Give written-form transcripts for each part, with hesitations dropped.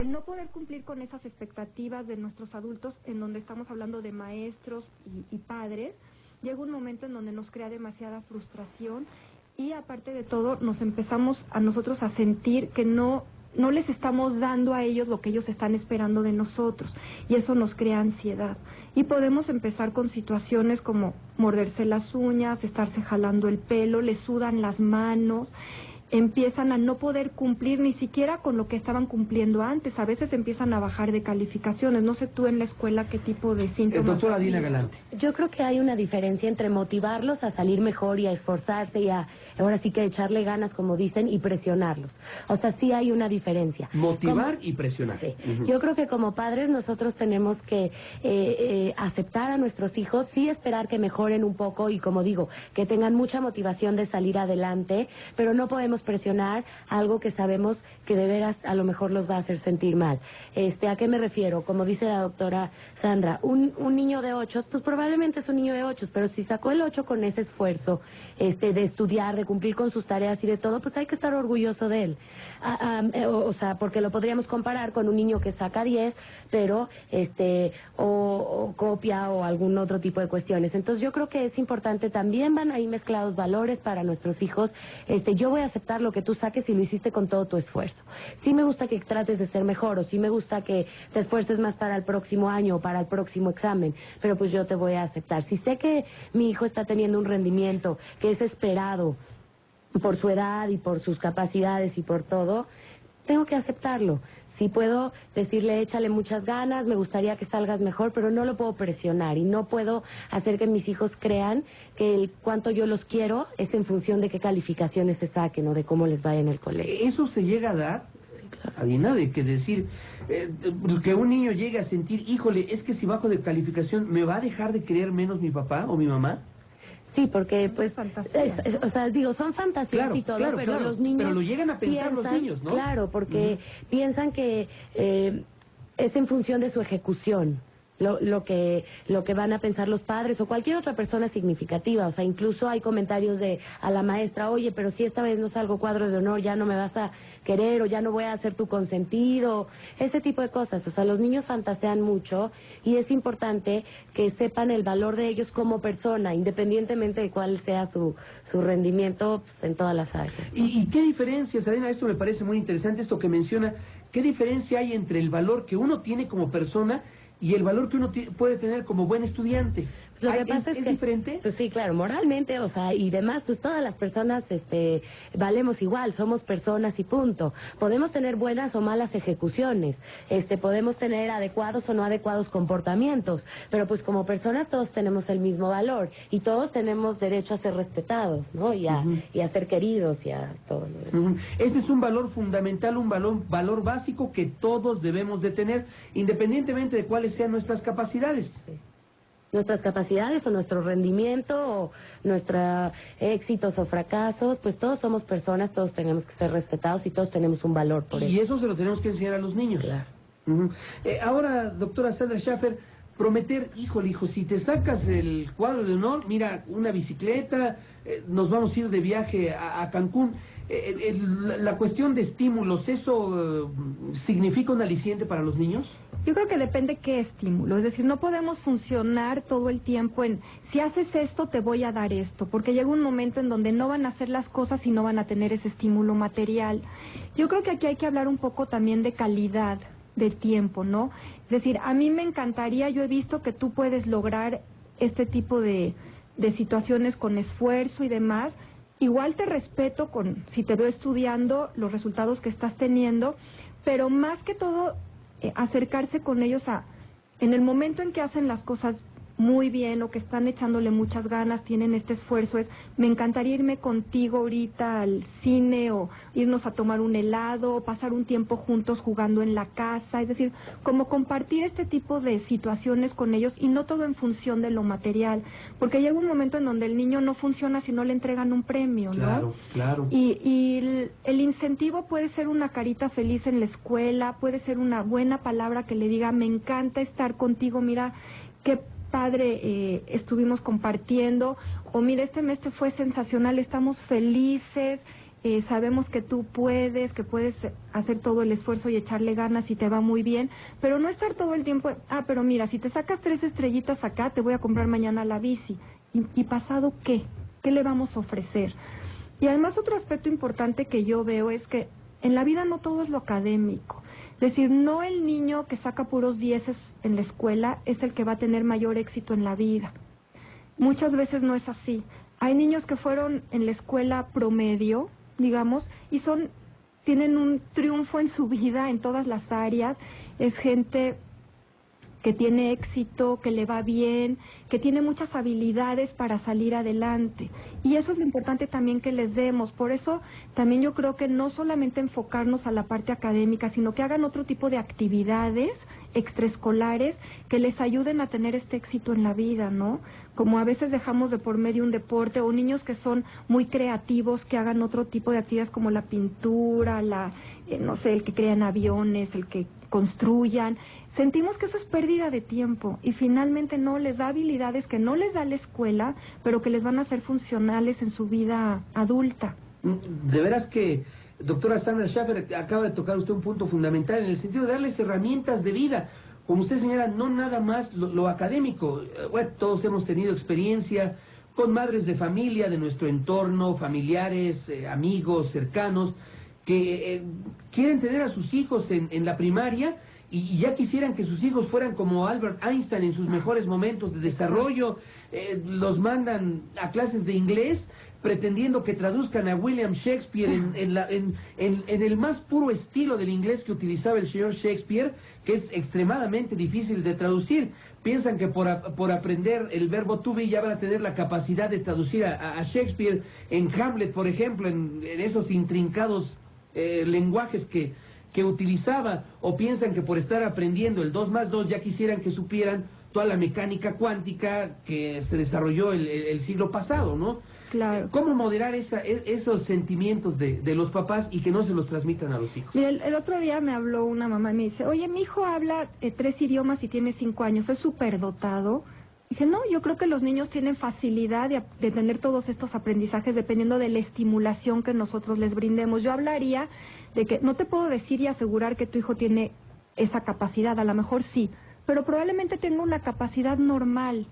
El no poder cumplir con esas expectativas de nuestros adultos, en donde estamos hablando de maestros y padres, llega un momento en donde nos crea demasiada frustración y aparte de todo nos empezamos a nosotros a sentir que no les estamos dando a ellos lo que ellos están esperando de nosotros y eso nos crea ansiedad y podemos empezar con situaciones como morderse las uñas, estarse jalando el pelo, les sudan las manos, empiezan a no poder cumplir ni siquiera con lo que estaban cumpliendo antes, a veces empiezan a bajar de calificaciones. No sé tú en la escuela qué tipo de síntomas. Doctora Dina Galante. Yo creo que hay una diferencia entre motivarlos a salir mejor y a esforzarse y a, ahora sí que echarle ganas, como dicen, y presionarlos. O sea, sí hay una diferencia. Motivar y presionar. Sí. Yo creo que como padres nosotros tenemos que aceptar a nuestros hijos, sí esperar que mejoren un poco y, como digo, que tengan mucha motivación de salir adelante, pero no podemos presionar algo que sabemos que de veras a lo mejor los va a hacer sentir mal. ¿A qué me refiero? Como dice la doctora Sandra, un niño de 8, pues probablemente es un niño de 8, pero si sacó el 8 con ese esfuerzo de estudiar, de cumplir con sus tareas y de todo, pues hay que estar orgulloso de él. O sea, porque lo podríamos comparar con un niño que saca 10, pero o copia o algún otro tipo de cuestiones. Entonces yo creo que es importante, también van ahí mezclados valores para nuestros hijos. Yo voy a aceptar lo que tú saques y lo hiciste con todo tu esfuerzo. Sí me gusta que trates de ser mejor, o sí me gusta que te esfuerces más para el próximo año o para el próximo examen, pero pues yo te voy a aceptar. Si sé que mi hijo está teniendo un rendimiento que es esperado por su edad y por sus capacidades y por todo, tengo que aceptarlo. Si puedo decirle, échale muchas ganas, me gustaría que salgas mejor, pero no lo puedo presionar y no puedo hacer que mis hijos crean que el cuánto yo los quiero es en función de qué calificaciones se saquen o de cómo les vaya en el colegio. ¿Eso se llega a dar? Sí, claro. Adina, de que decir, que un niño llegue a sentir, híjole, es que si bajo de calificación, ¿me va a dejar de querer menos mi papá o mi mamá? Sí, porque pues, o sea, digo, son fantasías, claro, y todo, claro, pero claro, los niños pero lo llegan a pensar piensan, los niños, ¿no? Claro, porque piensan que es en función de su ejecución. Lo que van a pensar los padres o cualquier otra persona significativa. O sea, incluso hay comentarios a la maestra, oye, pero si esta vez no salgo cuadro de honor, ya no me vas a querer o ya no voy a ser tu consentido, ese tipo de cosas. O sea, los niños fantasean mucho y es importante que sepan el valor de ellos como persona, independientemente de cuál sea su rendimiento, pues, en todas las áreas, ¿no? ¿Y qué diferencias, Adina? Esto me parece muy interesante, esto que menciona, ¿qué diferencia hay entre el valor que uno tiene como persona y el valor que uno puede tener como buen estudiante? Lo que pasa es que, diferente. Pues sí, claro, moralmente, o sea, y demás, pues todas las personas valemos igual, somos personas y punto. Podemos tener buenas o malas ejecuciones, podemos tener adecuados o no adecuados comportamientos, pero pues como personas todos tenemos el mismo valor y todos tenemos derecho a ser respetados, ¿no? Y a ser queridos y a todo lo demás. Este es un valor fundamental, un valor básico que todos debemos de tener, independientemente de cuáles sean nuestras capacidades. Sí. Nuestras capacidades o nuestro rendimiento o nuestros éxitos o fracasos, pues todos somos personas, todos tenemos que ser respetados y todos tenemos un valor por eso. Y eso se lo tenemos que enseñar a los niños. Claro. Ahora, doctora Sandra Schaffer, prometer, híjole, hijo, si te sacas el cuadro de honor, mira, una bicicleta, nos vamos a ir de viaje a Cancún. La cuestión de estímulos, ¿eso significa un aliciente para los niños? Yo creo que depende qué estímulo, es decir, no podemos funcionar todo el tiempo en, si haces esto te voy a dar esto, porque llega un momento en donde no van a hacer las cosas y no van a tener ese estímulo material. Yo creo que aquí hay que hablar un poco también de calidad de tiempo, ¿no? Es decir, a mí me encantaría, yo he visto que tú puedes lograr este tipo de situaciones con esfuerzo y demás. Igual te respeto si te veo estudiando los resultados que estás teniendo, pero más que todo acercarse con ellos en el momento en que hacen las cosas muy bien o que están echándole muchas ganas, tienen este esfuerzo, me encantaría irme contigo ahorita al cine o irnos a tomar un helado o pasar un tiempo juntos jugando en la casa, es decir, como compartir este tipo de situaciones con ellos y no todo en función de lo material, porque llega un momento en donde el niño no funciona si no le entregan un premio, ¿no? Claro, claro. Y el incentivo puede ser una carita feliz en la escuela, puede ser una buena palabra que le diga, me encanta estar contigo, mira, qué padre estuvimos compartiendo, o mira, este mes te fue sensacional, estamos felices, sabemos que tú puedes, que puedes hacer todo el esfuerzo y echarle ganas y te va muy bien, pero no estar todo el tiempo, pero mira, si te sacas 3 estrellitas acá, te voy a comprar mañana la bici. ¿Y pasado qué? ¿Qué le vamos a ofrecer? Y además otro aspecto importante que yo veo es que en la vida no todo es lo académico. Es decir, no el niño que saca puros 10 en la escuela es el que va a tener mayor éxito en la vida. Muchas veces no es así. Hay niños que fueron en la escuela promedio, digamos, y tienen un triunfo en su vida en todas las áreas. Es gente que tiene éxito, que le va bien, que tiene muchas habilidades para salir adelante. Y eso es lo importante también que les demos. Por eso también yo creo que no solamente enfocarnos a la parte académica, sino que hagan otro tipo de actividades extraescolares que les ayuden a tener este éxito en la vida, ¿no? Como a veces dejamos de por medio un deporte, o niños que son muy creativos, que hagan otro tipo de actividades como la pintura, no sé, el que crean aviones, el que construyan. Sentimos que eso es pérdida de tiempo y finalmente no les da habilidades que no les da la escuela, pero que les van a ser funcionales en su vida adulta. De veras que, doctora Sandra Schaffer, acaba de tocar usted un punto fundamental en el sentido de darles herramientas de vida. Como usted señala, no nada más lo académico. Bueno, todos hemos tenido experiencia con madres de familia, de nuestro entorno, familiares, amigos, cercanos, que quieren tener a sus hijos en la primaria y ya quisieran que sus hijos fueran como Albert Einstein en sus mejores momentos de desarrollo. Los mandan a clases de inglés pretendiendo que traduzcan a William Shakespeare en el más puro estilo del inglés que utilizaba el señor Shakespeare, que es extremadamente difícil de traducir. Piensan que por aprender el verbo to be ya van a tener la capacidad de traducir a Shakespeare en Hamlet, por ejemplo, en esos intrincados lenguajes que utilizaba, o piensan que por estar aprendiendo el 2 más 2 ya quisieran que supieran toda la mecánica cuántica que se desarrolló el siglo pasado, ¿no? Claro. ¿Cómo moderar esos sentimientos de los papás y que no se los transmitan a los hijos? Mira, el otro día me habló una mamá y me dice, oye, mi hijo habla 3 idiomas y tiene 5 años, ¿es superdotado? Dije, no, yo creo que los niños tienen facilidad de tener todos estos aprendizajes dependiendo de la estimulación que nosotros les brindemos. Yo hablaría de que no te puedo decir y asegurar que tu hijo tiene esa capacidad, a lo mejor sí, pero probablemente tenga una capacidad normal.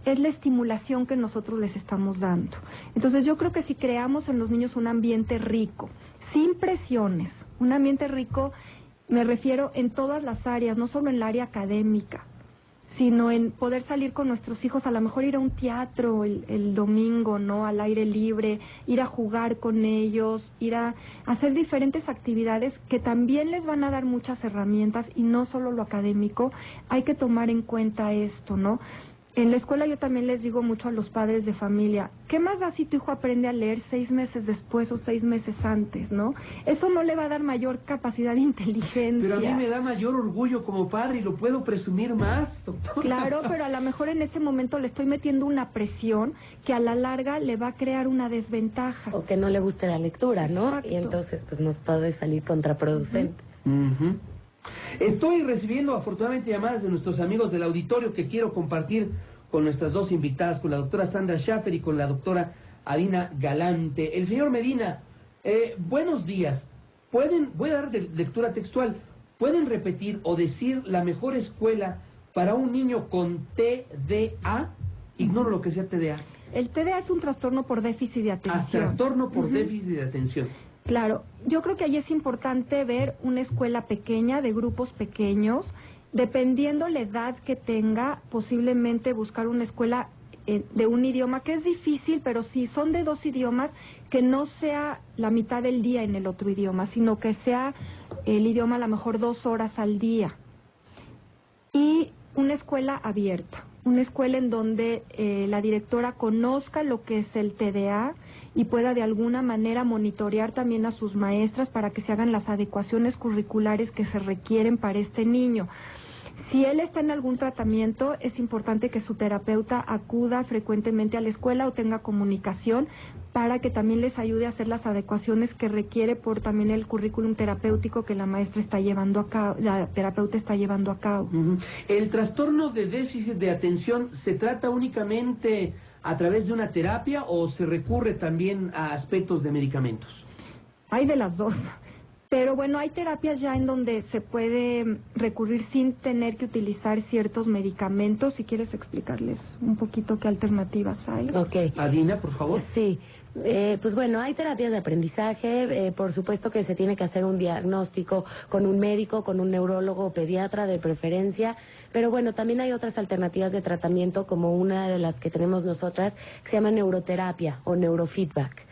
Es la estimulación que nosotros les estamos dando. Entonces yo creo que si creamos en los niños un ambiente rico, sin presiones, un ambiente rico, me refiero en todas las áreas, no solo en el área académica, sino en poder salir con nuestros hijos, a lo mejor ir a un teatro el domingo, ¿no? Al aire libre, ir a jugar con ellos, ir a hacer diferentes actividades que también les van a dar muchas herramientas y no solo lo académico. Hay que tomar en cuenta esto, ¿no? En la escuela yo también les digo mucho a los padres de familia, ¿qué más da si tu hijo aprende a leer 6 meses después o 6 meses antes, no? Eso no le va a dar mayor capacidad de inteligencia. Pero a mí me da mayor orgullo como padre y lo puedo presumir más, doctora. Claro, pero a lo mejor en ese momento le estoy metiendo una presión que a la larga le va a crear una desventaja. O que no le guste la lectura, ¿no? Exacto. Y entonces pues nos puede salir contraproducente. Estoy recibiendo afortunadamente llamadas de nuestros amigos del auditorio que quiero compartir con nuestras dos invitadas, con la doctora Sandra Schaffer y con la doctora Adina Galante. El señor Medina, buenos días. Voy a dar lectura textual. ¿Pueden repetir o decir la mejor escuela para un niño con TDA? Ignoro lo que sea TDA. El TDA es un trastorno por déficit de atención. Trastorno por déficit de atención. Claro, yo creo que ahí es importante ver una escuela pequeña, de grupos pequeños, dependiendo la edad que tenga, posiblemente buscar una escuela de un idioma, que es difícil, pero si son de 2 idiomas, que no sea la mitad del día en el otro idioma, sino que sea el idioma a lo mejor 2 horas al día. Y una escuela abierta, una escuela en donde la directora conozca lo que es el TDA y pueda de alguna manera monitorear también a sus maestras para que se hagan las adecuaciones curriculares que se requieren para este niño. Si él está en algún tratamiento, es importante que su terapeuta acuda frecuentemente a la escuela o tenga comunicación para que también les ayude a hacer las adecuaciones que requiere por también el currículum terapéutico que la maestra está llevando a cabo, la terapeuta está llevando a cabo. ¿El trastorno de déficit de atención se trata únicamente a través de una terapia o se recurre también a aspectos de medicamentos? Hay de las dos. Pero bueno, hay terapias ya en donde se puede recurrir sin tener que utilizar ciertos medicamentos. Si quieres explicarles un poquito qué alternativas hay. Ok. Adina, por favor. Sí. Pues bueno, hay terapias de aprendizaje, por supuesto que se tiene que hacer un diagnóstico con un médico, con un neurólogo o pediatra de preferencia, pero bueno, también hay otras alternativas de tratamiento como una de las que tenemos nosotras que se llama neuroterapia o neurofeedback.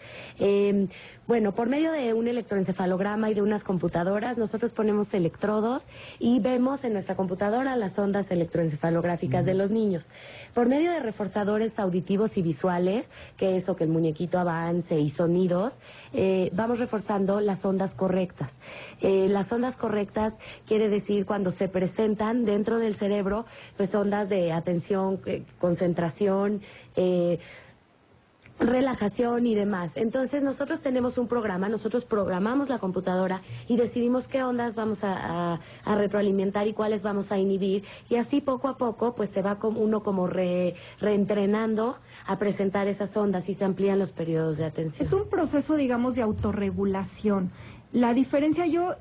Bueno, por medio de un electroencefalograma y de unas computadoras, nosotros ponemos electrodos y vemos en nuestra computadora las ondas electroencefalográficas de los niños. Por medio de reforzadores auditivos y visuales, que es que el muñequito avance y sonidos, vamos reforzando las ondas correctas. Las ondas correctas quiere decir cuando se presentan dentro del cerebro, pues ondas de atención, concentración, relajación y demás. Entonces nosotros tenemos un programa, nosotros programamos la computadora y decidimos qué ondas vamos a retroalimentar y cuáles vamos a inhibir, y así poco a poco pues se va uno como reentrenando a presentar esas ondas y se amplían los periodos de atención. Es un proceso, digamos, de autorregulación. La diferencia, yo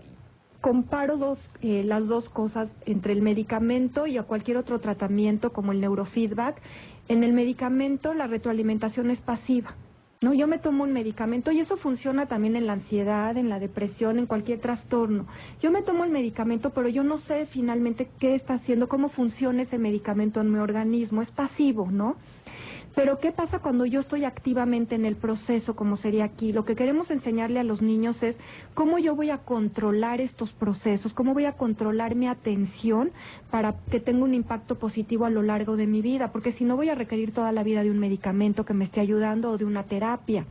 comparo las dos cosas entre el medicamento y a cualquier otro tratamiento como el neurofeedback. En el medicamento la retroalimentación es pasiva, ¿no? Yo me tomo un medicamento y eso funciona también en la ansiedad, en la depresión, en cualquier trastorno. Yo me tomo el medicamento, pero yo no sé finalmente qué está haciendo, cómo funciona ese medicamento en mi organismo. Es pasivo, ¿no? Pero ¿qué pasa cuando yo estoy activamente en el proceso, como sería aquí? Lo que queremos enseñarle a los niños es cómo yo voy a controlar estos procesos, cómo voy a controlar mi atención para que tenga un impacto positivo a lo largo de mi vida, porque si no voy a requerir toda la vida de un medicamento que me esté ayudando o de una terapia.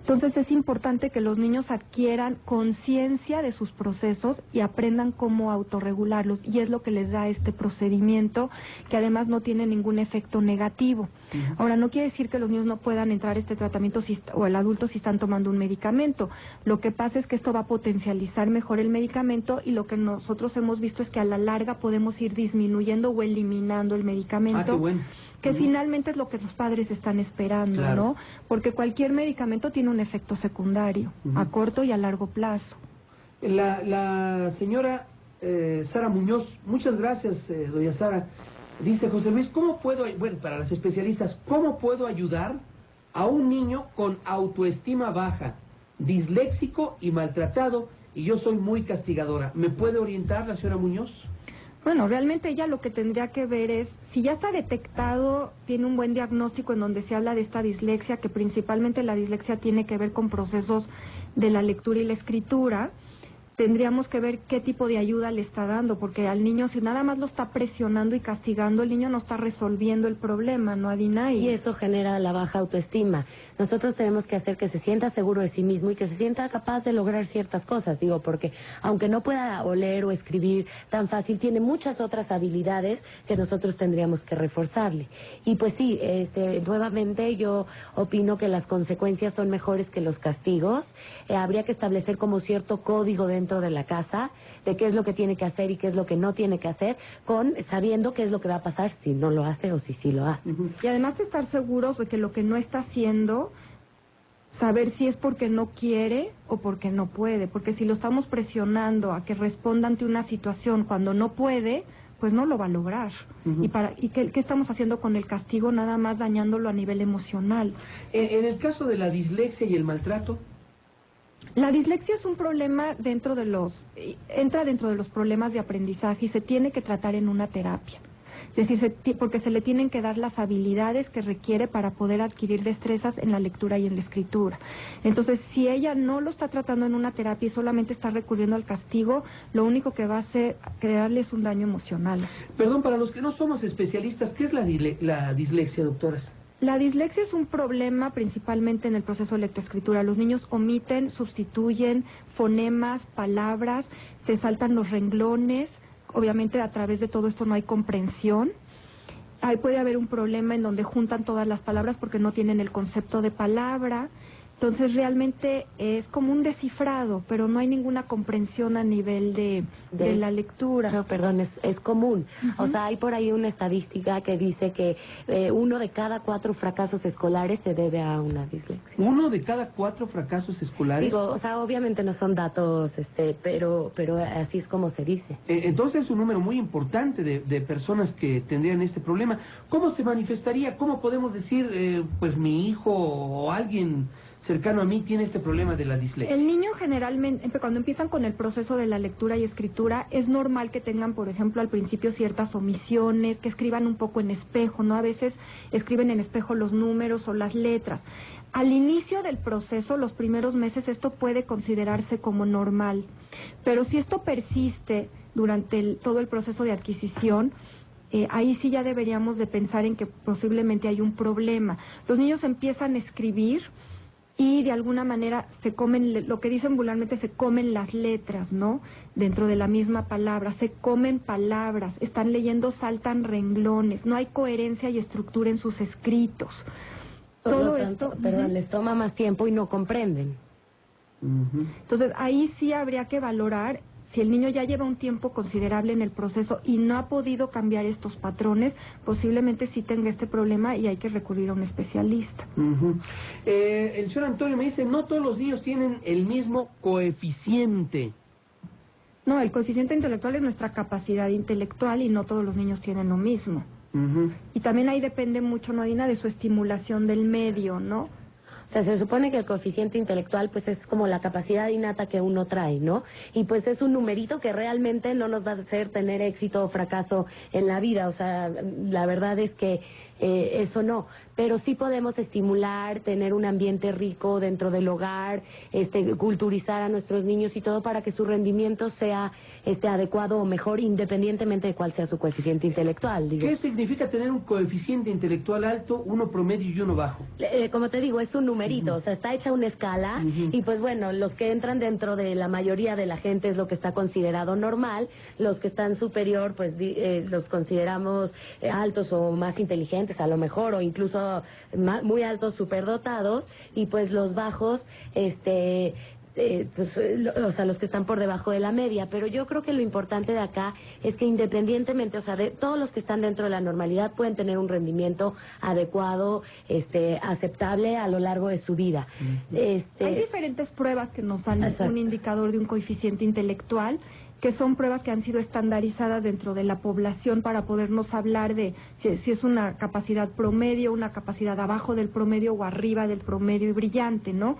Entonces es importante que los niños adquieran conciencia de sus procesos y aprendan cómo autorregularlos, y es lo que les da este procedimiento, que además no tiene ningún efecto negativo. Ahora, no quiere decir que los niños no puedan entrar a este tratamiento o el adulto si están tomando un medicamento. Lo que pasa es que esto va a potencializar mejor el medicamento, y lo que nosotros hemos visto es que a la larga podemos ir disminuyendo o eliminando el medicamento. Qué bueno. Que finalmente es lo que sus padres están esperando, claro, ¿no? Porque cualquier medicamento tiene un efecto secundario, a corto y a largo plazo. La señora Sara Muñoz, muchas gracias, doña Sara. Dice José Luis, ¿cómo puedo, bueno, para las especialistas, cómo puedo ayudar a un niño con autoestima baja, disléxico y maltratado, y yo soy muy castigadora? ¿Me puede orientar la señora Muñoz? Bueno, realmente ella lo que tendría que ver es, si ya está detectado, tiene un buen diagnóstico en donde se habla de esta dislexia, que principalmente la dislexia tiene que ver con procesos de la lectura y la escritura. Tendríamos que ver qué tipo de ayuda le está dando, porque al niño, si nada más lo está presionando y castigando, el niño no está resolviendo el problema, ¿no, Adina? Y eso genera la baja autoestima. Nosotros tenemos que hacer que se sienta seguro de sí mismo y que se sienta capaz de lograr ciertas cosas, digo, porque aunque no pueda leer o escribir tan fácil, tiene muchas otras habilidades que nosotros tendríamos que reforzarle. Y pues sí, nuevamente yo opino que las consecuencias son mejores que los castigos. Habría que establecer como cierto código dentro de la casa de qué es lo que tiene que hacer y qué es lo que no tiene que hacer, sabiendo qué es lo que va a pasar si no lo hace o si sí lo hace. Y además estar seguros de que lo que no está haciendo, saber si es porque no quiere o porque no puede, porque si lo estamos presionando a que responda ante una situación cuando no puede, pues no lo va a lograr. ¿Y qué estamos haciendo con el castigo? Nada más dañándolo a nivel emocional. En el caso de la dislexia y el maltrato. La dislexia es un problema entra dentro de los problemas de aprendizaje y se tiene que tratar en una terapia. Es decir, porque se le tienen que dar las habilidades que requiere para poder adquirir destrezas en la lectura y en la escritura. Entonces, si ella no lo está tratando en una terapia y solamente está recurriendo al castigo, lo único que va a hacer crearle es un daño emocional. Perdón, para los que no somos especialistas, ¿qué es la dislexia, doctoras? La dislexia es un problema principalmente en el proceso de lectoescritura. Los niños omiten, sustituyen fonemas, palabras, se saltan los renglones. Obviamente a través de todo esto no hay comprensión. Ahí puede haber un problema en donde juntan todas las palabras porque no tienen el concepto de palabra. Entonces realmente es como un descifrado, pero no hay ninguna comprensión a nivel de la lectura. No, perdón, es común. O sea, hay por ahí una estadística que dice que 1 de cada 4 fracasos escolares se debe a una dislexia. 1 de cada 4 fracasos escolares. Digo, o sea, obviamente no son datos, pero así es como se dice. Entonces es un número muy importante de personas que tendrían este problema. ¿Cómo se manifestaría? ¿Cómo podemos decir, pues mi hijo o alguien cercano a mí tiene este problema de la dislexia? El niño generalmente, cuando empiezan con el proceso de la lectura y escritura, es normal que tengan, por ejemplo, al principio ciertas omisiones, que escriban un poco en espejo, ¿no? A veces escriben en espejo los números o las letras. Al inicio del proceso, los primeros meses, esto puede considerarse como normal, pero si esto persiste durante todo el proceso de adquisición, ahí sí ya deberíamos de pensar en que posiblemente hay un problema. Los niños empiezan a escribir y de alguna manera se comen, lo que dicen vulgarmente, se comen las letras, ¿no? Dentro de la misma palabra, se comen palabras, están leyendo, saltan renglones, no hay coherencia y estructura en sus escritos. Todo esto... Pero les toma más tiempo y no comprenden. Entonces ahí sí habría que valorar si el niño ya lleva un tiempo considerable en el proceso y no ha podido cambiar estos patrones, posiblemente sí tenga este problema y hay que recurrir a un especialista. El señor Antonio me dice, no todos los niños tienen el mismo coeficiente. No, el coeficiente intelectual es nuestra capacidad intelectual y no todos los niños tienen lo mismo. Y también ahí depende mucho, Nadina, de su estimulación del medio, ¿no? O sea, se supone que el coeficiente intelectual pues es como la capacidad innata que uno trae, ¿no? Y pues es un numerito que realmente no nos va a hacer tener éxito o fracaso en la vida. O sea, la verdad es que eso no. Pero sí podemos estimular, tener un ambiente rico dentro del hogar, culturizar a nuestros niños y todo para que su rendimiento sea adecuado o mejor, independientemente de cuál sea su coeficiente intelectual. Digo. ¿Qué significa tener un coeficiente intelectual alto, uno promedio y uno bajo? Como te digo, es un numerito, o sea, está hecha una escala y pues bueno, los que entran dentro de la mayoría de la gente es lo que está considerado normal, los que están superior pues los consideramos altos o más inteligentes a lo mejor, o incluso muy altos, superdotados, y pues los bajos, o sea, los que están por debajo de la media. Pero yo creo que lo importante de acá es que independientemente, o sea, de todos los que están dentro de la normalidad pueden tener un rendimiento adecuado, aceptable a lo largo de su vida. Hay diferentes pruebas que nos dan un indicador de un coeficiente intelectual, que son pruebas que han sido estandarizadas dentro de la población para podernos hablar de si es una capacidad promedio, una capacidad abajo del promedio o arriba del promedio y brillante, ¿no?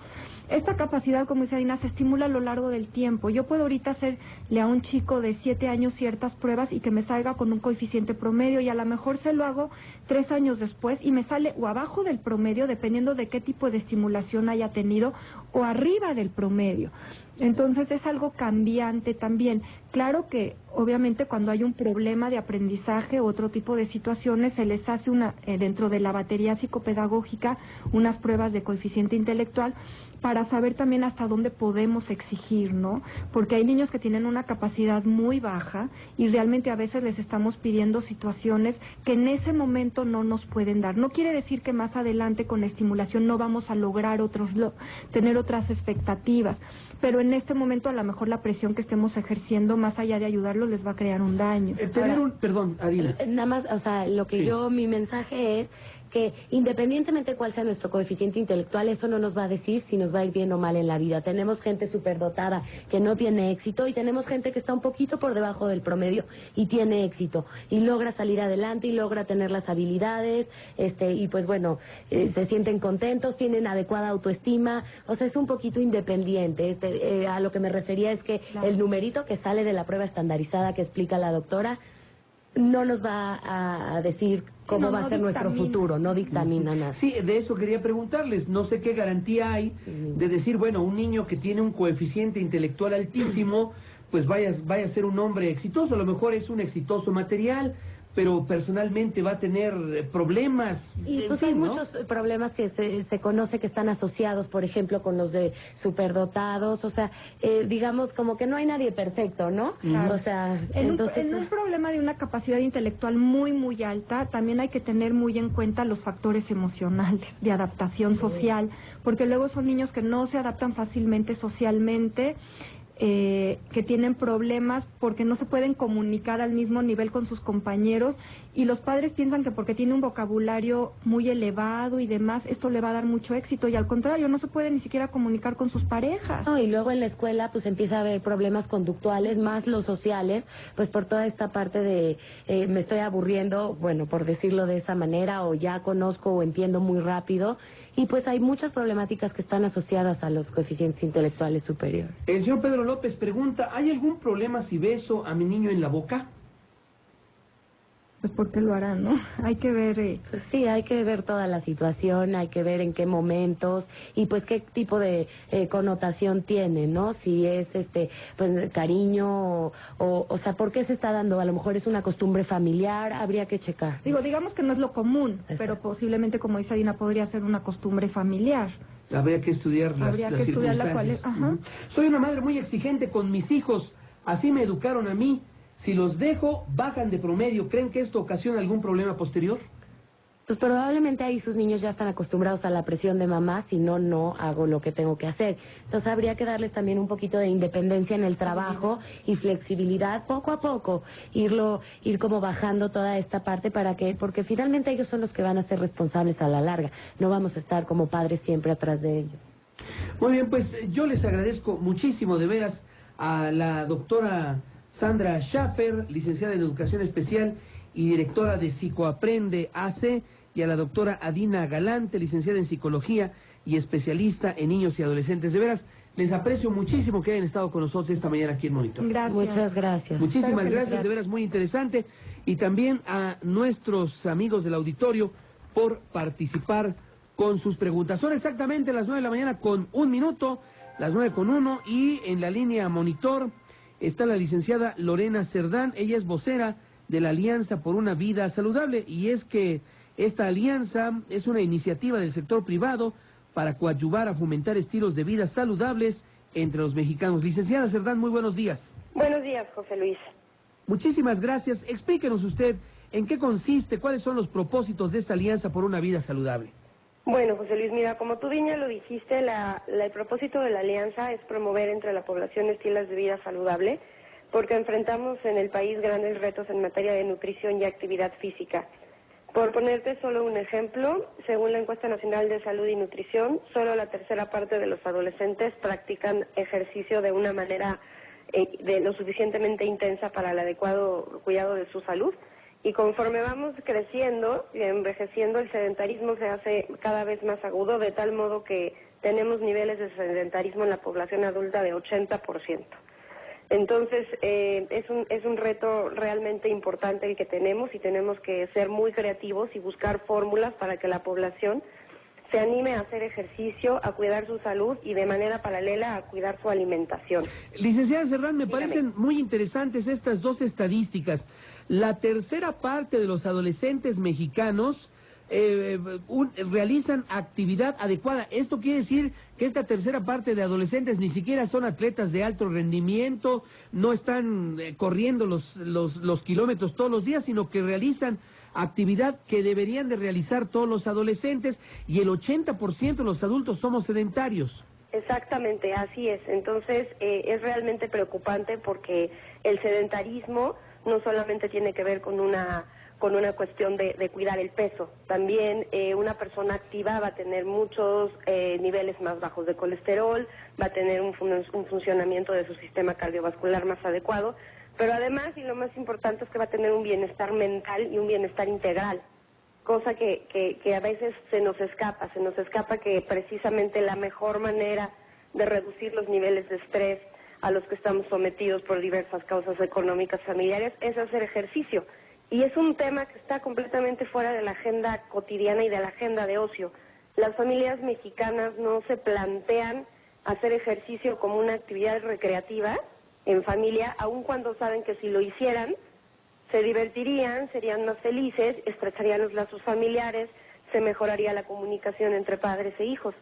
Esta capacidad, como dice Adina, se estimula a lo largo del tiempo. Yo puedo ahorita hacerle a un chico de 7 años ciertas pruebas y que me salga con un coeficiente promedio, y a lo mejor se lo hago 3 años después y me sale o abajo del promedio, dependiendo de qué tipo de estimulación haya tenido, o arriba del promedio. Entonces es algo cambiante también. Claro que obviamente cuando hay un problema de aprendizaje u otro tipo de situaciones se les hace dentro de la batería psicopedagógica unas pruebas de coeficiente intelectual para saber también hasta dónde podemos exigir, ¿no? Porque hay niños que tienen una capacidad muy baja y realmente a veces les estamos pidiendo situaciones que en ese momento no nos pueden dar. No quiere decir que más adelante con estimulación no vamos a lograr tener otras expectativas, pero en este momento a lo mejor la presión que estemos ejerciendo, más allá de ayudarlos, les va a crear un daño. Perdón, Adina. Nada más, o sea, lo que mi mensaje es que independientemente de cuál sea nuestro coeficiente intelectual, eso no nos va a decir si nos va a ir bien o mal en la vida. Tenemos gente superdotada que no tiene éxito y tenemos gente que está un poquito por debajo del promedio y tiene éxito y logra salir adelante y logra tener las habilidades, y pues bueno, se sienten contentos, tienen adecuada autoestima, o sea, es un poquito independiente. A lo que me refería es que el numerito que sale de la prueba estandarizada que explica la doctora no nos va a decir cómo va a ser nuestro futuro, no dictamina nada. Sí, de eso quería preguntarles. No sé qué garantía hay de decir, bueno, un niño que tiene un coeficiente intelectual altísimo, pues vaya a ser un hombre exitoso. A lo mejor es un exitoso material, pero personalmente va a tener problemas. Y pues hay muchos problemas que se conoce que están asociados, por ejemplo, con los de superdotados, o sea, digamos como que no hay nadie perfecto, ¿no? O sea, entonces... En un problema de una capacidad intelectual muy, muy alta, también hay que tener muy en cuenta los factores emocionales de adaptación social, porque luego son niños que no se adaptan fácilmente socialmente, que tienen problemas porque no se pueden comunicar al mismo nivel con sus compañeros, y los padres piensan que porque tiene un vocabulario muy elevado y demás, esto le va a dar mucho éxito, y al contrario, no se puede ni siquiera comunicar con sus parejas. No, y luego en la escuela pues empieza a haber problemas conductuales, más los sociales, pues por toda esta parte de me estoy aburriendo, bueno, por decirlo de esa manera, o ya conozco o entiendo muy rápido, y pues hay muchas problemáticas que están asociadas a los coeficientes intelectuales superiores. El señor Pedro López pregunta, ¿hay algún problema si beso a mi niño en la boca? Pues porque lo harán, ¿no? Hay que ver... Pues sí, hay que ver toda la situación, hay que ver en qué momentos y pues qué tipo de connotación tiene, ¿no? Si es pues cariño o sea, ¿por qué se está dando? A lo mejor es una costumbre familiar, habría que checar. Digamos que no es lo común, Exacto. Pero posiblemente, como dice Dina, podría ser una costumbre familiar. Habría que estudiar las circunstancias. Soy una madre muy exigente con mis hijos, así me educaron a mí. Si los dejo, bajan de promedio. ¿Creen que esto ocasiona algún problema posterior? Pues probablemente ahí sus niños ya están acostumbrados a la presión de mamá, si no, no hago lo que tengo que hacer. Entonces habría que darles también un poquito de independencia en el trabajo y flexibilidad poco a poco, ir como bajando toda esta parte porque finalmente ellos son los que van a ser responsables a la larga. No vamos a estar como padres siempre atrás de ellos. Muy bien, pues yo les agradezco muchísimo de veras a la doctora Sandra Schaffer, licenciada en Educación Especial y directora de Psicoaprende AC, y a la doctora Adina Galante, licenciada en Psicología y especialista en niños y adolescentes. De veras, les aprecio muchísimo que hayan estado con nosotros esta mañana aquí en Monitor. Gracias. Muchas gracias. Muchísimas gracias, de veras muy interesante. Y también a nuestros amigos del auditorio por participar con sus preguntas. Son exactamente las 9 de la mañana con 1 minuto, las 9:01, y en la línea Monitor está la licenciada Lorena Cerdán. Ella es vocera de la Alianza por una Vida Saludable, y es que esta alianza es una iniciativa del sector privado para coadyuvar a fomentar estilos de vida saludables entre los mexicanos. Licenciada Cerdán, muy buenos días. Buenos días, José Luis. Muchísimas gracias. Explíquenos usted en qué consiste, cuáles son los propósitos de esta Alianza por una Vida Saludable. Bueno, José Luis, mira, como tú bien ya lo dijiste, el propósito de la alianza es promover entre la población estilos de vida saludable, porque enfrentamos en el país grandes retos en materia de nutrición y actividad física. Por ponerte solo un ejemplo, según la Encuesta Nacional de Salud y Nutrición, solo la tercera parte de los adolescentes practican ejercicio de una manera de lo suficientemente intensa para el adecuado cuidado de su salud. Y conforme vamos creciendo y envejeciendo, el sedentarismo se hace cada vez más agudo, de tal modo que tenemos niveles de sedentarismo en la población adulta de 80%. Entonces, es un reto realmente importante el que tenemos, y tenemos que ser muy creativos y buscar fórmulas para que la población se anime a hacer ejercicio, a cuidar su salud y de manera paralela a cuidar su alimentación. Licenciada Cerdán, me parecen muy interesantes estas dos estadísticas. La tercera parte de los adolescentes mexicanos realizan actividad adecuada. Esto quiere decir que esta tercera parte de adolescentes ni siquiera son atletas de alto rendimiento, no están corriendo los kilómetros todos los días, sino que realizan actividad que deberían de realizar todos los adolescentes, y el 80% de los adultos somos sedentarios. Exactamente, así es. Entonces, es realmente preocupante, porque el sedentarismo no solamente tiene que ver con una cuestión de cuidar el peso. También una persona activa va a tener muchos niveles más bajos de colesterol, va a tener un funcionamiento de su sistema cardiovascular más adecuado, pero además, y lo más importante, es que va a tener un bienestar mental y un bienestar integral, cosa que a veces se nos escapa que precisamente la mejor manera de reducir los niveles de estrés a los que estamos sometidos por diversas causas económicas familiares es hacer ejercicio. Y es un tema que está completamente fuera de la agenda cotidiana y de la agenda de ocio. Las familias mexicanas no se plantean hacer ejercicio como una actividad recreativa en familia, aun cuando saben que si lo hicieran, se divertirían, serían más felices, estrecharían los lazos familiares, se mejoraría la comunicación entre padres e hijos.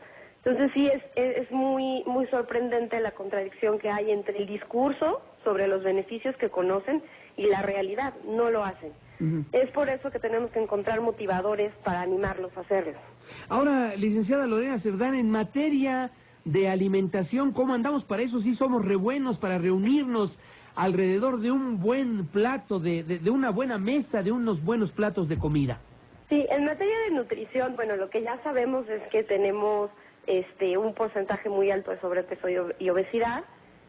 Entonces sí, es muy, muy sorprendente la contradicción que hay entre el discurso sobre los beneficios que conocen y la realidad, no lo hacen. Es por eso que tenemos que encontrar motivadores para animarlos a hacerlo. Ahora, licenciada Lorena Cerdán, en materia de alimentación, ¿cómo andamos para eso? Sí somos re buenos para reunirnos alrededor de un buen plato, de una buena mesa, de unos buenos platos de comida. Sí, en materia de nutrición, bueno, lo que ya sabemos es que tenemos un porcentaje muy alto de sobrepeso y obesidad.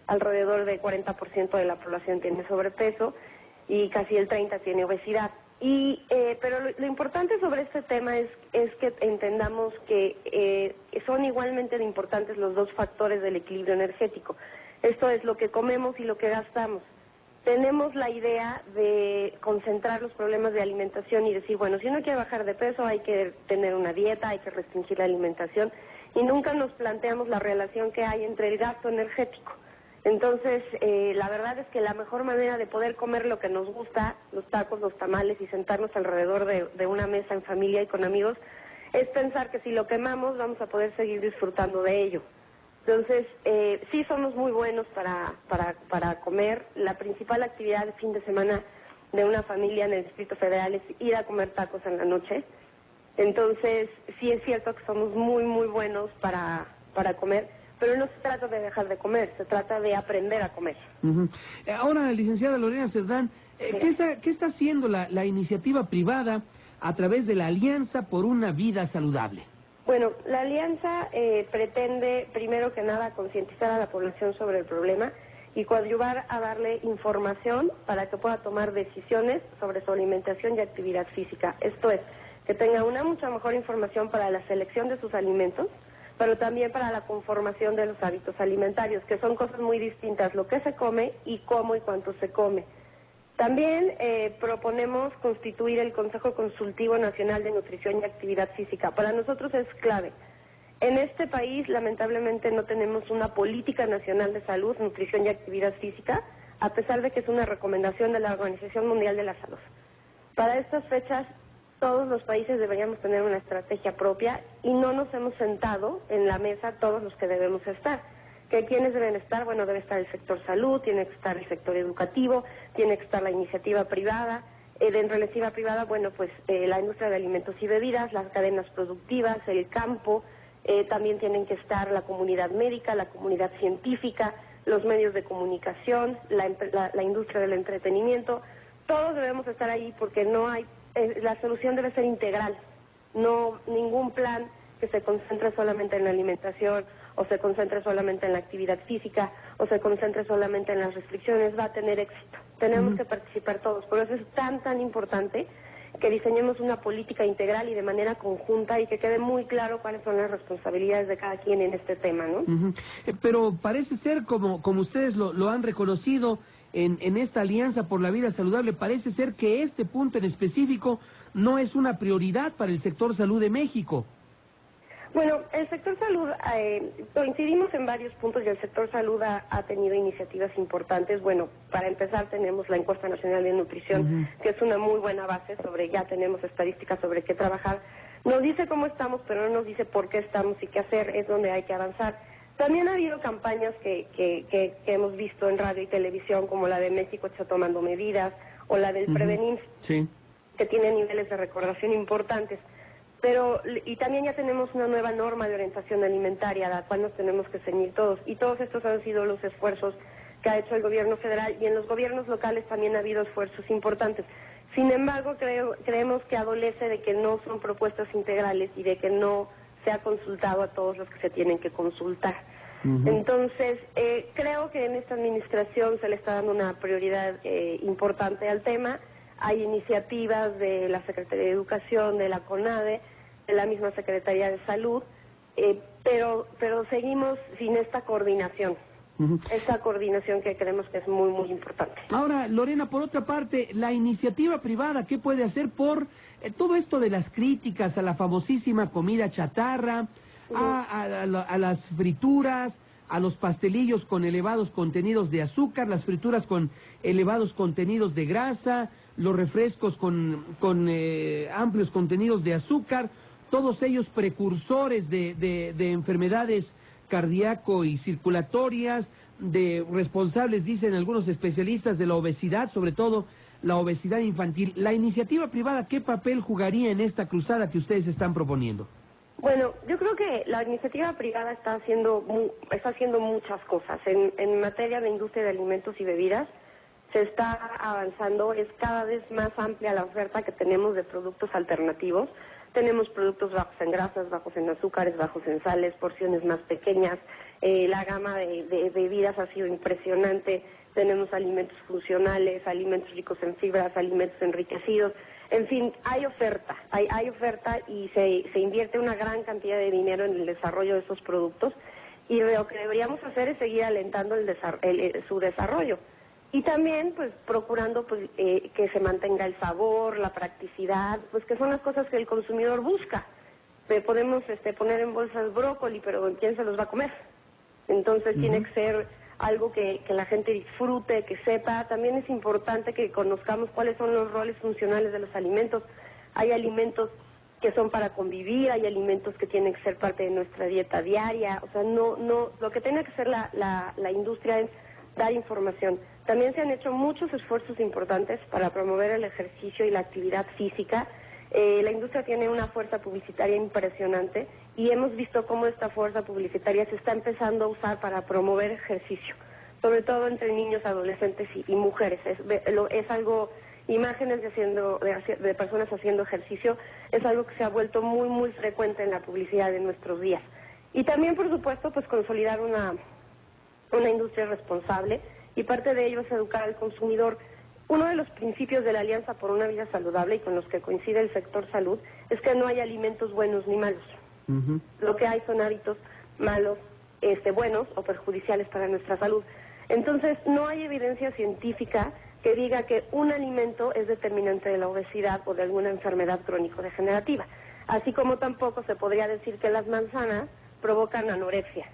Alrededor del 40% de la población tiene sobrepeso y casi el 30% tiene obesidad. Pero lo importante sobre este tema es que entendamos que son igualmente importantes los dos factores del equilibrio energético. Esto es lo que comemos y lo que gastamos. Tenemos la idea de concentrar los problemas de alimentación y decir, bueno, si uno quiere bajar de peso hay que tener una dieta, hay que restringir la alimentación, y nunca nos planteamos la relación que hay entre el gasto energético. Entonces, la verdad es que la mejor manera de poder comer lo que nos gusta, los tacos, los tamales, y sentarnos alrededor de una mesa en familia y con amigos, es pensar que si lo quemamos vamos a poder seguir disfrutando de ello. Entonces, sí somos muy buenos para comer. La principal actividad de fin de semana de una familia en el Distrito Federal es ir a comer tacos en la noche. Entonces, sí es cierto que somos muy, muy buenos para comer, pero no se trata de dejar de comer, se trata de aprender a comer. Ahora, licenciada Lorena Cerdán, ¿qué está haciendo la iniciativa privada a través de la Alianza por una Vida Saludable? Bueno, la Alianza pretende, primero que nada, concientizar a la población sobre el problema y coadyuvar a darle información para que pueda tomar decisiones sobre su alimentación y actividad física. Esto es, que tenga una mucha mejor información para la selección de sus alimentos, pero también para la conformación de los hábitos alimentarios, que son cosas muy distintas, lo que se come y cómo y cuánto se come. También proponemos constituir el Consejo Consultivo Nacional de Nutrición y Actividad Física. Para nosotros es clave. En este país, lamentablemente, no tenemos una política nacional de salud, nutrición y actividad física, a pesar de que es una recomendación de la Organización Mundial de la Salud. Para estas fechas, todos los países deberíamos tener una estrategia propia y no nos hemos sentado en la mesa todos los que debemos estar. ¿Quiénes deben estar? Bueno, debe estar el sector salud, tiene que estar el sector educativo, tiene que estar la iniciativa privada. Dentro de la iniciativa privada, bueno, pues la industria de alimentos y bebidas, las cadenas productivas, el campo, también tienen que estar la comunidad médica, la comunidad científica, los medios de comunicación, la industria del entretenimiento. Todos debemos estar ahí porque no hay, la solución debe ser integral, no ningún plan que se concentre solamente en la alimentación o se concentre solamente en la actividad física o se concentre solamente en las restricciones va a tener éxito. Tenemos que participar todos, por eso es tan importante que diseñemos una política integral y de manera conjunta y que quede muy claro cuáles son las responsabilidades de cada quien en este tema, ¿no? Pero parece ser, como ustedes lo han reconocido en esta Alianza por la Vida Saludable, parece ser que este punto en específico no es una prioridad para el sector salud de México. Bueno, el sector salud, coincidimos en varios puntos y el sector salud ha tenido iniciativas importantes. Bueno, para empezar tenemos la Encuesta Nacional de Nutrición, que es una muy buena base ya tenemos estadísticas sobre qué trabajar. Nos dice cómo estamos, pero no nos dice por qué estamos y qué hacer, es donde hay que avanzar. También ha habido campañas que hemos visto en radio y televisión, como la de México está tomando medidas, o la del Prevenir, que tiene niveles de recordación importantes. Y también ya tenemos una nueva norma de orientación alimentaria a la cual nos tenemos que ceñir todos. Y todos estos han sido los esfuerzos que ha hecho el gobierno federal y en los gobiernos locales también ha habido esfuerzos importantes. Sin embargo, creemos que adolece de que no son propuestas integrales y de que no se ha consultado a todos los que se tienen que consultar. Entonces, creo que en esta administración se le está dando una prioridad importante al tema. Hay iniciativas de la Secretaría de Educación, de la CONADE, de la misma Secretaría de Salud, pero seguimos sin esta coordinación. Esta coordinación que creemos que es muy, muy importante. Ahora, Lorena, por otra parte, la iniciativa privada, ¿qué puede hacer por todo esto de las críticas a la famosísima comida chatarra, a las frituras, a los pastelillos con elevados contenidos de azúcar, las frituras con elevados contenidos de grasa, los refrescos con amplios contenidos de azúcar, todos ellos precursores de enfermedades cardíaco y circulatorias, responsables, dicen algunos especialistas, de la obesidad, sobre todo la obesidad infantil. ¿La iniciativa privada qué papel jugaría en esta cruzada que ustedes están proponiendo? Bueno, yo creo que la iniciativa privada está haciendo muchas cosas. En materia de industria de alimentos y bebidas se está avanzando, es cada vez más amplia la oferta que tenemos de productos alternativos. Tenemos productos bajos en grasas, bajos en azúcares, bajos en sales, porciones más pequeñas. La gama de bebidas ha sido impresionante. Tenemos alimentos funcionales, alimentos ricos en fibras, alimentos enriquecidos. En fin, hay oferta y se invierte una gran cantidad de dinero en el desarrollo de esos productos, y lo que deberíamos hacer es seguir alentando su desarrollo. Y también, pues, procurando que se mantenga el sabor, la practicidad, pues que son las cosas que el consumidor busca. Podemos poner en bolsas brócoli, pero ¿quién se los va a comer? Entonces tiene que ser algo que la gente disfrute, que sepa. También es importante que conozcamos cuáles son los roles funcionales de los alimentos. Hay alimentos que son para convivir, hay alimentos que tienen que ser parte de nuestra dieta diaria. O sea, lo que tiene que hacer la industria es dar información. También se han hecho muchos esfuerzos importantes para promover el ejercicio y la actividad física. La industria tiene una fuerza publicitaria impresionante y hemos visto cómo esta fuerza publicitaria se está empezando a usar para promover ejercicio, sobre todo entre niños, adolescentes y mujeres. Es algo, imágenes de personas haciendo ejercicio, es algo que se ha vuelto muy, muy frecuente en la publicidad de nuestros días. Y también, por supuesto, pues consolidar una industria responsable, y parte de ello es educar al consumidor. Uno de los principios de la Alianza por una Vida Saludable, y con los que coincide el sector salud, es que no hay alimentos buenos ni malos. Lo que hay son hábitos malos, buenos o perjudiciales para nuestra salud. Entonces, no hay evidencia científica que diga que un alimento es determinante de la obesidad o de alguna enfermedad crónico-degenerativa. Así como tampoco se podría decir que las manzanas provocan anorexia.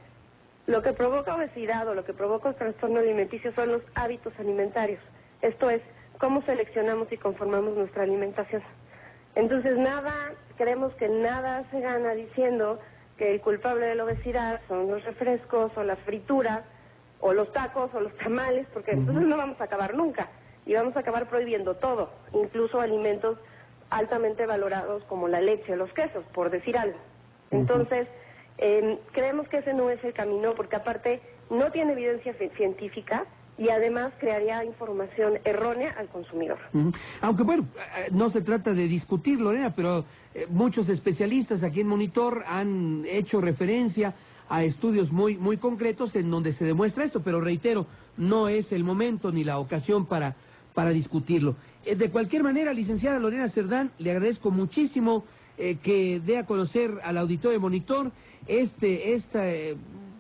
Lo que provoca obesidad o lo que provoca el trastorno alimenticio son los hábitos alimentarios. Esto es, cómo seleccionamos y conformamos nuestra alimentación. Entonces, creemos que nada se gana diciendo que el culpable de la obesidad son los refrescos o las frituras o los tacos o los tamales, porque entonces no vamos a acabar nunca y vamos a acabar prohibiendo todo, incluso alimentos altamente valorados como la leche o los quesos, por decir algo. Entonces, creemos que ese no es el camino, porque aparte no tiene evidencia científica y además crearía información errónea al consumidor. Aunque bueno, no se trata de discutir, Lorena, pero muchos especialistas aquí en Monitor han hecho referencia a estudios muy, muy concretos en donde se demuestra esto, pero reitero, no es el momento ni la ocasión para discutirlo. De cualquier manera, licenciada Lorena Cerdán, le agradezco muchísimo que dé a conocer al auditorio de Monitor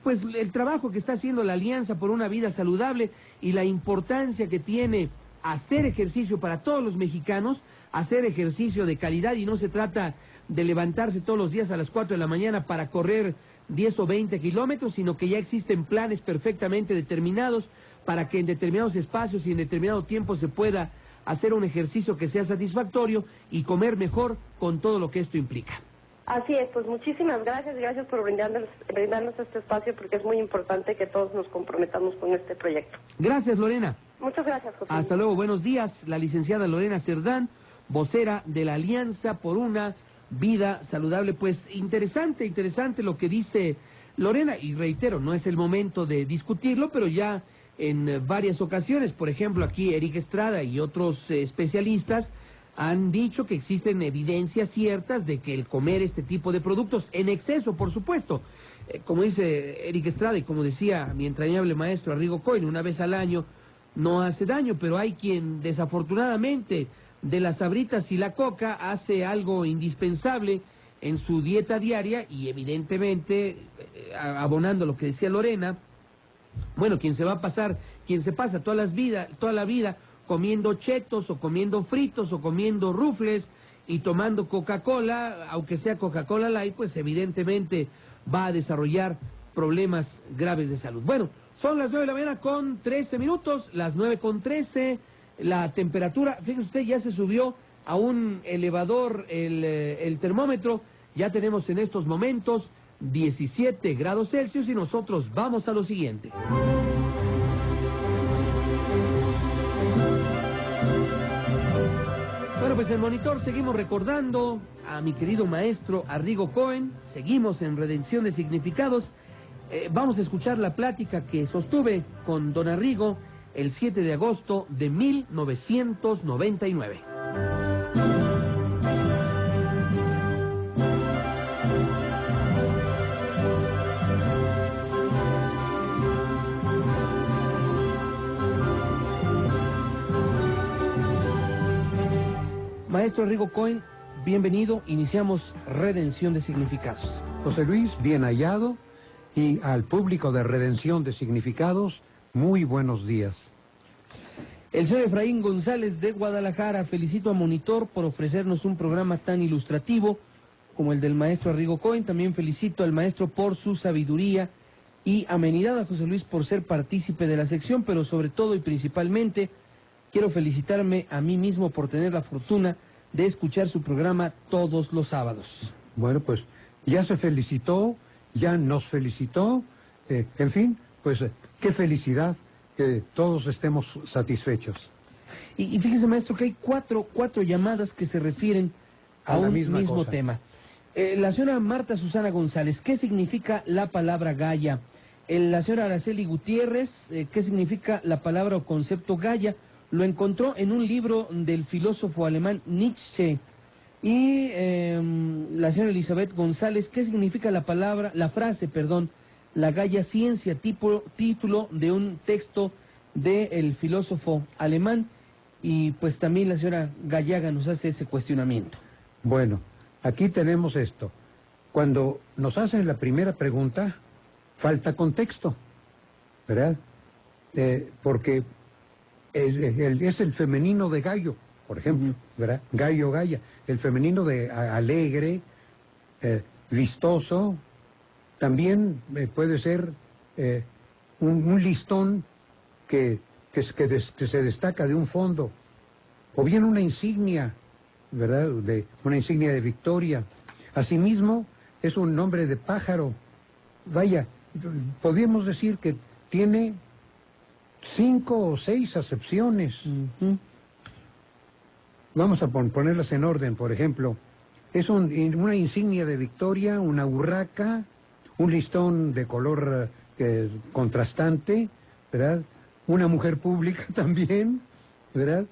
pues el trabajo que está haciendo la Alianza por una Vida Saludable y la importancia que tiene hacer ejercicio para todos los mexicanos, hacer ejercicio de calidad, y no se trata de levantarse todos los días a las 4 de la mañana para correr 10 o 20 kilómetros, sino que ya existen planes perfectamente determinados para que en determinados espacios y en determinado tiempo se pueda hacer un ejercicio que sea satisfactorio y comer mejor con todo lo que esto implica. Así es, pues muchísimas gracias por brindarnos este espacio, porque es muy importante que todos nos comprometamos con este proyecto. Gracias, Lorena. Muchas gracias, José. Hasta luego, buenos días. La licenciada Lorena Cerdán, vocera de la Alianza por una Vida Saludable. Pues interesante lo que dice Lorena, y reitero, no es el momento de discutirlo, pero ya en varias ocasiones, por ejemplo, aquí Eric Estrada y otros especialistas han dicho que existen evidencias ciertas de que el comer este tipo de productos, en exceso, por supuesto, como dice Eric Estrada y como decía mi entrañable maestro Arrigo Cohen, una vez al año no hace daño, pero hay quien desafortunadamente de las sabritas y la coca hace algo indispensable en su dieta diaria, y evidentemente, abonando lo que decía Lorena, bueno, quien se pasa toda la vida comiendo chetos o comiendo fritos o comiendo rufles y tomando Coca-Cola, aunque sea Coca-Cola Light, pues evidentemente va a desarrollar problemas graves de salud. Bueno, son las 9 de la mañana con 13 minutos, las 9:13, la temperatura, fíjese usted, ya se subió a un elevador el termómetro, ya tenemos en estos momentos 17 grados Celsius y nosotros vamos a lo siguiente. Bueno, pues en Monitor seguimos recordando a mi querido maestro Arrigo Cohen, seguimos en Redención de Significados. Vamos a escuchar la plática que sostuve con don Arrigo el 7 de agosto de 1999. Maestro Arrigo Cohen, bienvenido. Iniciamos Redención de Significados. José Luis, bien hallado, y al público de Redención de Significados, muy buenos días. El señor Efraín González de Guadalajara, felicito a Monitor por ofrecernos un programa tan ilustrativo como el del maestro Arrigo Cohen. También felicito al maestro por su sabiduría y amenidad, a José Luis por ser partícipe de la sección, pero sobre todo y principalmente quiero felicitarme a mí mismo por tener la fortuna de escuchar su programa todos los sábados. Bueno, pues ya se felicitó, ya nos felicitó, en fin, pues qué felicidad que todos estemos satisfechos. Y fíjese, maestro, que hay cuatro llamadas que se refieren a un mismo tema. La señora Marta Susana González, ¿qué significa la palabra Gaia? La señora Araceli Gutiérrez, ¿qué significa la palabra o concepto Gaia? Lo encontró en un libro del filósofo alemán Nietzsche. Y la señora Elizabeth González, ¿qué significa la frase, la Gaia Ciencia, título de un texto del filósofo alemán? Y pues también la señora Gallaga nos hace ese cuestionamiento. Bueno, aquí tenemos esto. Cuando nos hacen la primera pregunta, falta contexto, ¿verdad? Porque es el femenino de gallo, por ejemplo, ¿verdad? Gallo, Gaia. El femenino de alegre, vistoso. También puede ser un listón que se destaca de un fondo. O bien una insignia, ¿verdad? Una insignia de victoria. Asimismo, es un nombre de pájaro. Vaya, podríamos decir que tiene 5 o 6 acepciones. Vamos a ponerlas en orden, por ejemplo. Es una insignia de victoria, una urraca, un listón de color contrastante, ¿verdad? Una mujer pública también, ¿verdad?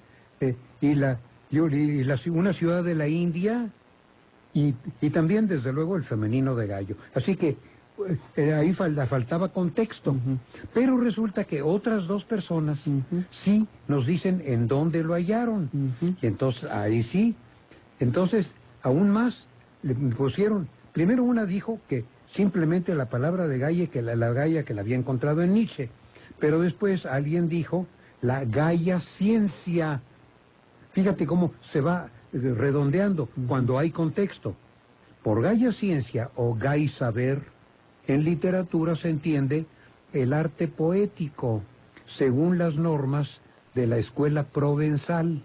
Una ciudad de la India y también, desde luego, el femenino de gallo. Así que ahí faltaba contexto. Pero resulta que otras 2 personas sí nos dicen en dónde lo hallaron. Y entonces, ahí sí. Entonces, aún más, le pusieron... Primero una dijo que simplemente la palabra de Gaia, que la Gaia que la había encontrado en Nietzsche. Pero después alguien dijo la Gaia Ciencia. Fíjate cómo se va redondeando cuando hay contexto. Por Gaia Ciencia o Gai Saber, en literatura se entiende el arte poético, según las normas de la escuela provenzal.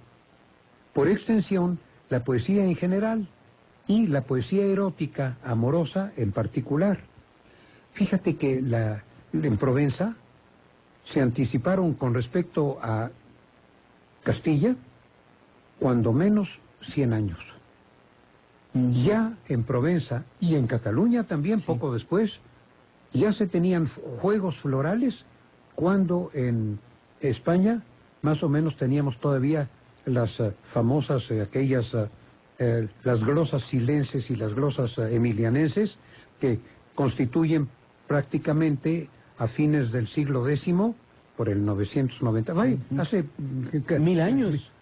Por extensión, la poesía en general y la poesía erótica, amorosa en particular. Fíjate que en Provenza se anticiparon con respecto a Castilla, cuando menos 100 años. Ya en Provenza y en Cataluña también, poco después, ya se tenían juegos florales, cuando en España más o menos teníamos todavía las famosas, las glosas silenses y las glosas emilianenses, que constituyen prácticamente a fines del siglo X, por el 990, hace 1000 años.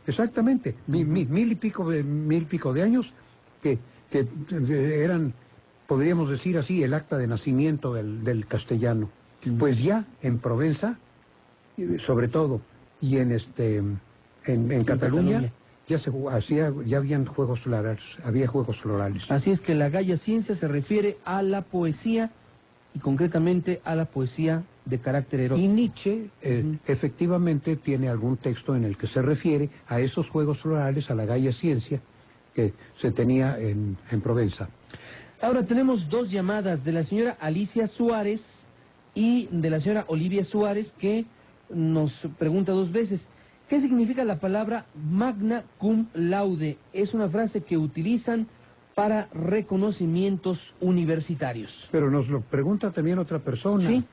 Exactamente, mil y pico de años, que eran, podríamos decir así, el acta de nacimiento del castellano. Pues ya en Provenza, sobre todo, y en Cataluña, ya habían juegos florales, había juegos florales. Así es que la Gaia Ciencia se refiere a la poesía y concretamente a la poesía de carácter erótico. Y Nietzsche efectivamente tiene algún texto en el que se refiere a esos juegos florales, a la Gaia Ciencia que se tenía en Provenza. Ahora tenemos dos llamadas de la señora Alicia Suárez y de la señora Olivia Suárez, que nos pregunta dos veces: ¿qué significa la palabra magna cum laude? Es una frase que utilizan para reconocimientos universitarios. Pero nos lo pregunta también otra persona. Sí,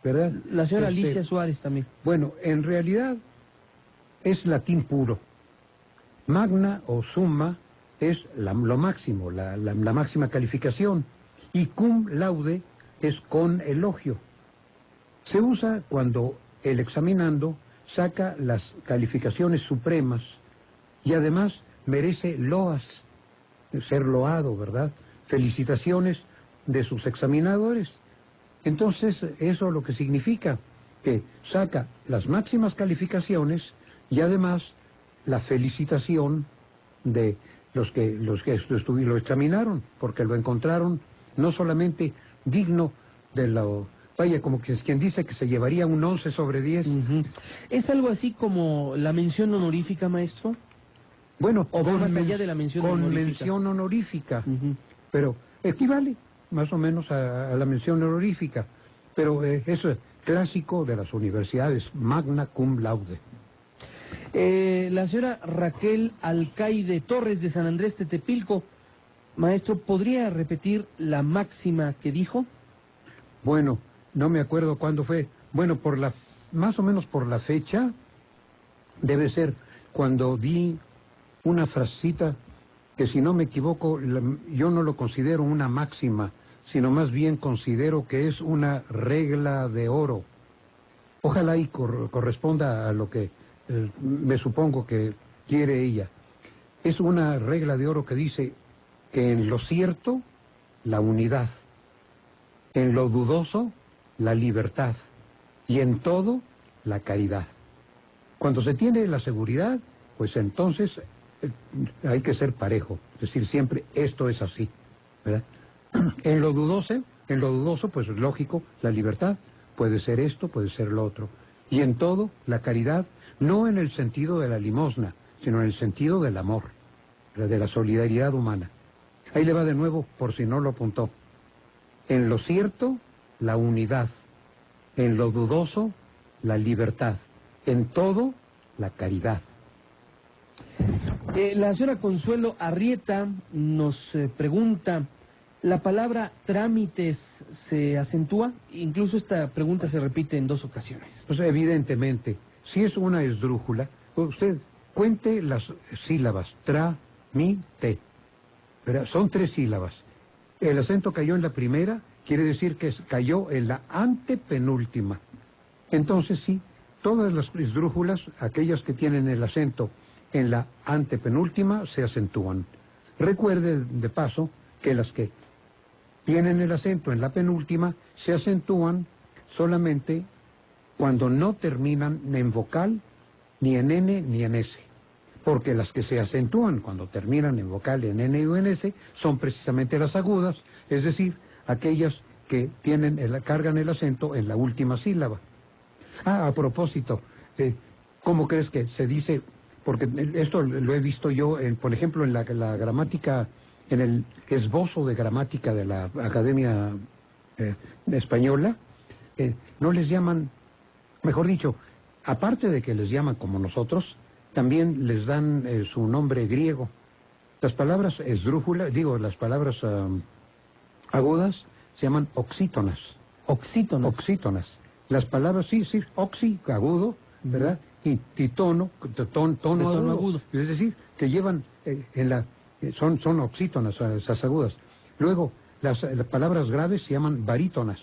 ¿verdad? la señora Alicia Suárez también. Bueno, en realidad es latín puro. Magna o summa es lo máximo, la máxima calificación. Y cum laude es con elogio. Se usa cuando el examinando saca las calificaciones supremas y además merece loas, ser loado, ¿verdad? Felicitaciones de sus examinadores. Entonces, eso lo que significa que saca las máximas calificaciones y además la felicitación de los que lo examinaron, porque lo encontraron no solamente digno de lo... Vaya, como que es quien dice que se llevaría un 11 sobre 10. ¿Es algo así como la mención honorífica, maestro? Bueno, ¿O va más allá de la mención honorífica? Con mención honorífica, pero equivale más o menos a la mención honorífica, pero eso es clásico de las universidades, magna cum laude. La señora Raquel Alcaide Torres de San Andrés Tetepilco, maestro, ¿podría repetir la máxima que dijo? Bueno, no me acuerdo cuándo fue. Bueno, más o menos por la fecha, debe ser cuando di una frasecita que, si no me equivoco, yo no lo considero una máxima, sino más bien considero que es una regla de oro. Ojalá y corresponda a lo que me supongo que quiere ella. Es una regla de oro que dice que en lo cierto, la unidad, en lo dudoso, la libertad, y en todo, la caridad. Cuando se tiene la seguridad, pues entonces hay que ser parejo, es decir, siempre esto es así, ¿verdad? En lo dudoso, pues es lógico, la libertad puede ser esto, puede ser lo otro. Y en todo, la caridad, no en el sentido de la limosna, sino en el sentido del amor, de la solidaridad humana. Ahí le va de nuevo, por si no lo apuntó. En lo cierto, la unidad. En lo dudoso, la libertad. En todo, la caridad. La señora Consuelo Arrieta nos pregunta, ¿la palabra trámites se acentúa? Incluso esta pregunta se repite en dos ocasiones. Pues evidentemente, si es una esdrújula, usted cuente las sílabas, trámite. Son 3 sílabas. El acento cayó en la primera, quiere decir que cayó en la antepenúltima. Entonces sí, todas las esdrújulas, aquellas que tienen el acento en la antepenúltima, se acentúan. Recuerde, de paso, que las que tienen el acento en la penúltima se acentúan solamente cuando no terminan en vocal, ni en N ni en S. Porque las que se acentúan cuando terminan en vocal, en N o en S, son precisamente las agudas, es decir, aquellas que cargan el acento en la última sílaba. A propósito, ¿cómo crees que se dice? Porque esto lo he visto yo, por ejemplo, en la gramática, en el esbozo de gramática de la Academia Española, no les llaman, mejor dicho, aparte de que les llaman como nosotros, también les dan su nombre griego. Las palabras esdrújulas, las palabras agudas se llaman oxítonas. Oxítonas. Oxítonas. Las palabras, sí, oxi, agudo, ¿verdad? Y tono agudo. Es decir, que llevan son oxítonas esas agudas. Luego, las palabras graves se llaman barítonas.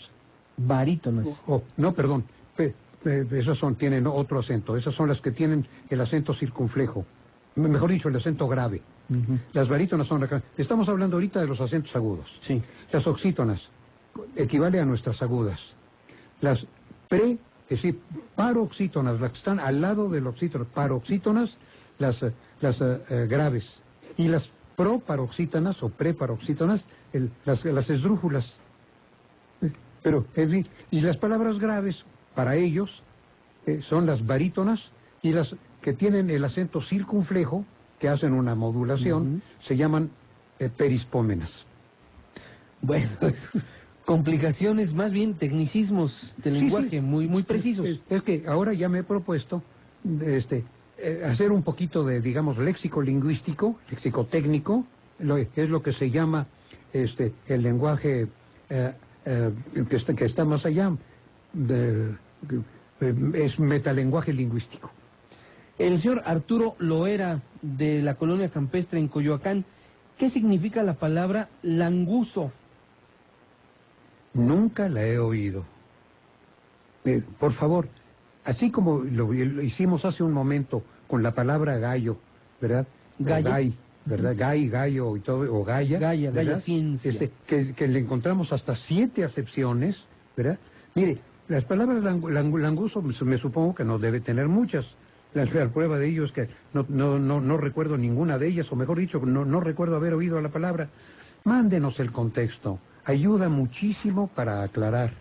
Barítonas. Esas tienen otro acento. Esas son las que tienen el acento circunflejo. Mejor dicho, el acento grave. Las barítonas son... Estamos hablando ahorita de los acentos agudos. Sí. Las oxítonas equivale a nuestras agudas. Las es decir, paroxítonas, las que están al lado del oxítono, paroxítonas, las graves. Y las proparoxítonas o preparoxítonas, las esdrújulas. Pero, es decir, y las palabras graves, para ellos, son las barítonas y las que tienen el acento circunflejo, que hacen una modulación, se llaman perispómenas. Bueno, complicaciones, más bien tecnicismos del lenguaje, muy precisos. Es que ahora ya me he propuesto hacer un poquito de, digamos, léxico lingüístico, léxico técnico, es lo que se llama el lenguaje que está más allá, es metalenguaje lingüístico. El señor Arturo Loera, de la colonia campestre en Coyoacán, ¿qué significa la palabra languzo? Nunca la he oído. Por favor, así como lo hicimos hace un momento con la palabra gallo, ¿verdad? Gallo. Gay, ¿verdad? Gay, gallo y todo, o galla. Galla ciencia. Que le encontramos hasta 7 acepciones, ¿verdad? Mire, las palabras languzo me supongo que no debe tener muchas. La prueba de ello es que no recuerdo ninguna de ellas, o mejor dicho, no recuerdo haber oído la palabra. Mándenos el contexto. Ayuda muchísimo para aclarar.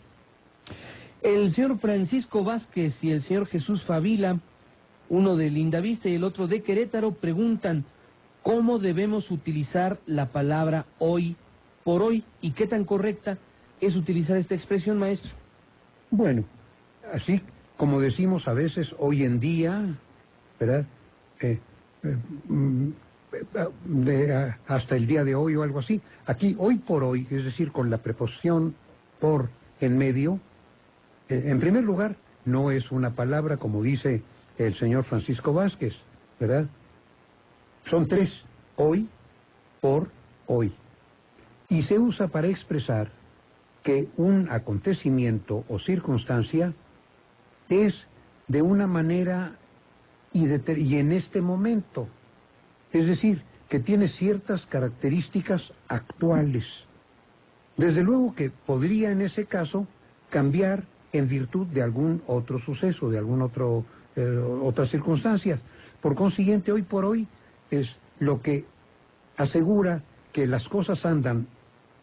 El señor Francisco Vázquez y el señor Jesús Favila, uno de Lindavista y el otro de Querétaro, preguntan cómo debemos utilizar la palabra hoy por hoy y qué tan correcta es utilizar esta expresión, maestro. Bueno, así como decimos a veces hoy en día, ¿verdad? Hasta el día de hoy o algo así. Aquí, hoy por hoy, es decir, con la preposición por en medio, en primer lugar, no es una palabra como dice el señor Francisco Vázquez, ¿verdad? Son 3, hoy, por, hoy. Y se usa para expresar que un acontecimiento o circunstancia es de una manera y en este momento. Es decir, que tiene ciertas características actuales. Desde luego que podría en ese caso cambiar en virtud de algún otro suceso, de algún otras circunstancias. Por consiguiente, hoy por hoy es lo que asegura que las cosas andan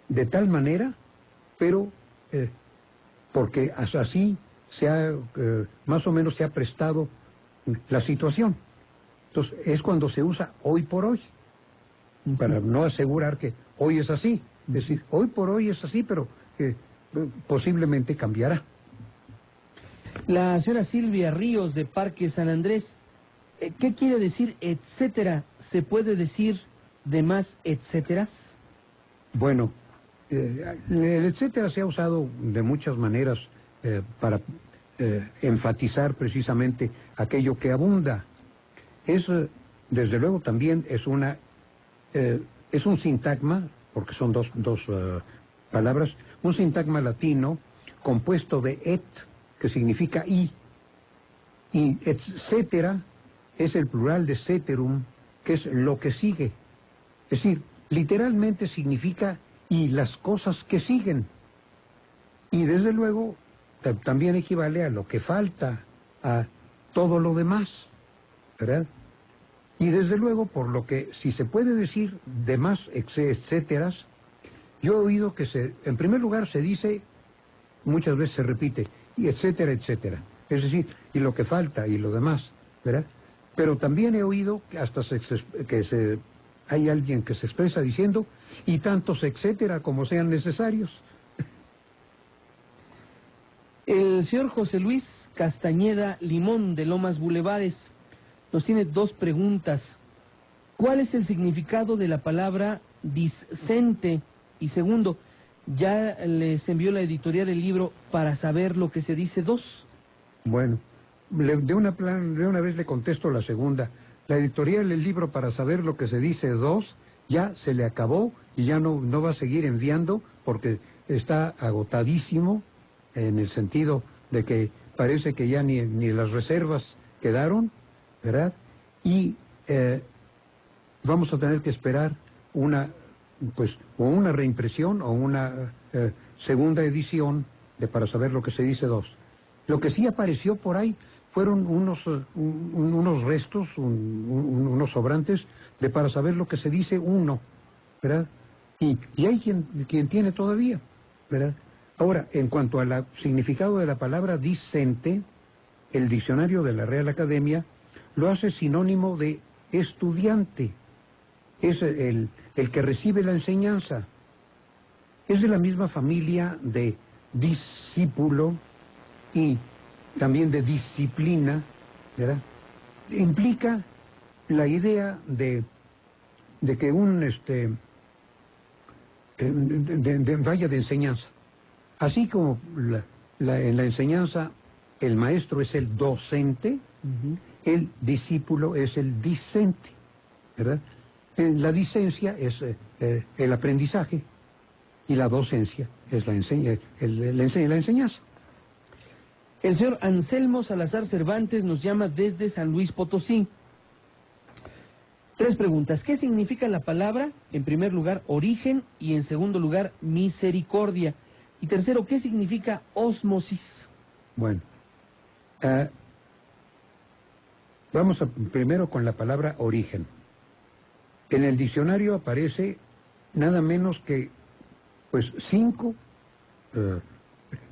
de tal manera, pero porque así más o menos se ha prestado la situación. Entonces, es cuando se usa hoy por hoy, para no asegurar que hoy es así. Es decir, hoy por hoy es así, pero posiblemente cambiará. La señora Silvia Ríos, de Parque San Andrés, ¿qué quiere decir etcétera? ¿Se puede decir de más etcéteras? Bueno, el etcétera se ha usado de muchas maneras para enfatizar precisamente aquello que abunda. Desde luego también es un sintagma, porque son dos palabras, un sintagma latino compuesto de et, que significa y etcétera es el plural de ceterum, que es lo que sigue. Es decir, literalmente significa y las cosas que siguen. Y desde luego también equivale a lo que falta, a todo lo demás, ¿verdad? Y desde luego, por lo que si se puede decir de más etcéteras, yo he oído que en primer lugar se dice, muchas veces se repite, y etcétera, etcétera. Es decir, y lo que falta y lo demás, ¿verdad? Pero también he oído que hasta hay alguien que se expresa diciendo, y tantos etcétera como sean necesarios. El señor José Luis Castañeda Limón, de Lomas Bulevares, nos tiene 2 preguntas. ¿Cuál es el significado de la palabra discente? Y segundo, ¿ya les envió la editorial el libro para saber lo que se dice 2? Bueno, de una vez le contesto la segunda. La editorial el libro para saber lo que se dice 2 ya se le acabó y ya no va a seguir enviando porque está agotadísimo, en el sentido de que parece que ya ni las reservas quedaron, ¿verdad? Y vamos a tener que esperar o una reimpresión o una segunda edición para saber lo que se dice 2. Lo que sí apareció por ahí fueron unos restos, unos sobrantes de para saber lo que se dice 1, ¿verdad? Y hay quien tiene todavía, ¿verdad? Ahora, en cuanto al significado de la palabra discente, el diccionario de la Real Academia lo hace sinónimo de estudiante. Es el que recibe la enseñanza. Es de la misma familia de discípulo y también de disciplina, ¿verdad? Implica la idea de que vaya de enseñanza. Así como en la enseñanza el maestro es el docente, el discípulo es el discente, ¿verdad? La dicencia es el aprendizaje y la docencia es la enseñanza. El señor Anselmo Salazar Cervantes nos llama desde San Luis Potosí. 3 preguntas. ¿Qué significa la palabra? En primer lugar, origen, y en segundo lugar, misericordia. Y tercero, ¿qué significa ósmosis? Bueno, vamos primero con la palabra origen. En el diccionario aparece nada menos que, 5,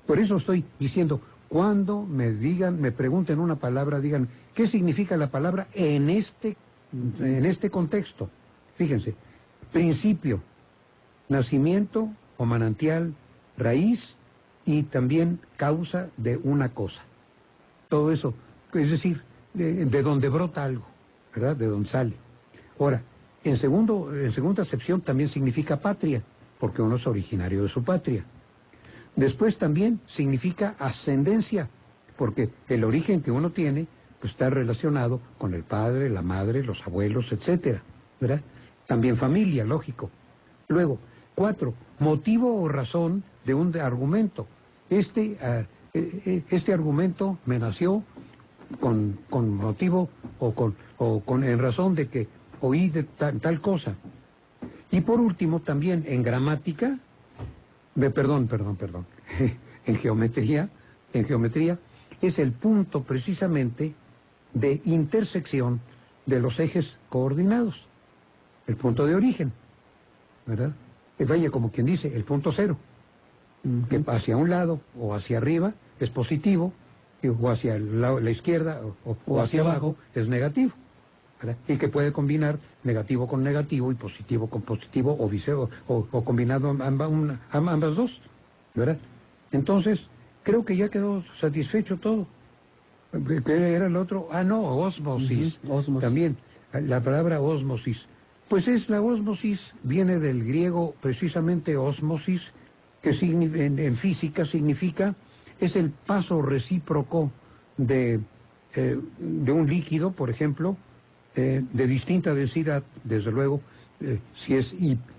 por eso estoy diciendo, cuando me pregunten una palabra, digan, ¿qué significa la palabra en este contexto? Fíjense, principio, nacimiento o manantial, raíz y también causa de una cosa. Todo eso, es decir, de donde brota algo, ¿verdad? De donde sale. Ahora, en segunda acepción también significa patria, porque uno es originario de su patria. Después también significa ascendencia, porque el origen que uno tiene pues está relacionado con el padre, la madre, los abuelos, etcétera, ¿verdad? También familia, lógico. Luego, 4, motivo o razón de un argumento. Este argumento me nació con motivo en razón de que oí de tal cosa. Y por último, también en gramática, perdón, en geometría es el punto precisamente de intersección de los ejes coordinados, el punto de origen, ¿verdad? Vaya, como quien dice, el punto cero, que hacia un lado o hacia arriba es positivo, o hacia la izquierda o hacia abajo es negativo, ¿verdad? Y que puede combinar negativo con negativo y positivo con positivo o combinado ambas dos, ¿verdad? Entonces, creo que ya quedó satisfecho todo. ¿Qué era el otro? Ósmosis. Ósmosis. También, la palabra ósmosis. Pues la ósmosis viene del griego precisamente ósmosis, que en física significa, es el paso recíproco de un líquido, por ejemplo, de distinta densidad, desde luego, si es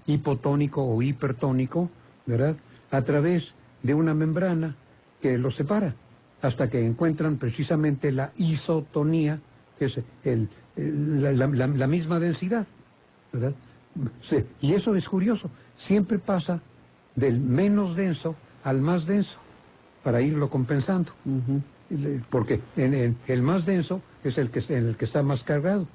hipotónico o hipertónico, ¿verdad? A través de una membrana que los separa, hasta que encuentran precisamente la isotonía, que es la misma densidad, ¿verdad? Sí, y eso es curioso, siempre pasa del menos denso al más denso, para irlo compensando, porque en el más denso es en el que está más cargado,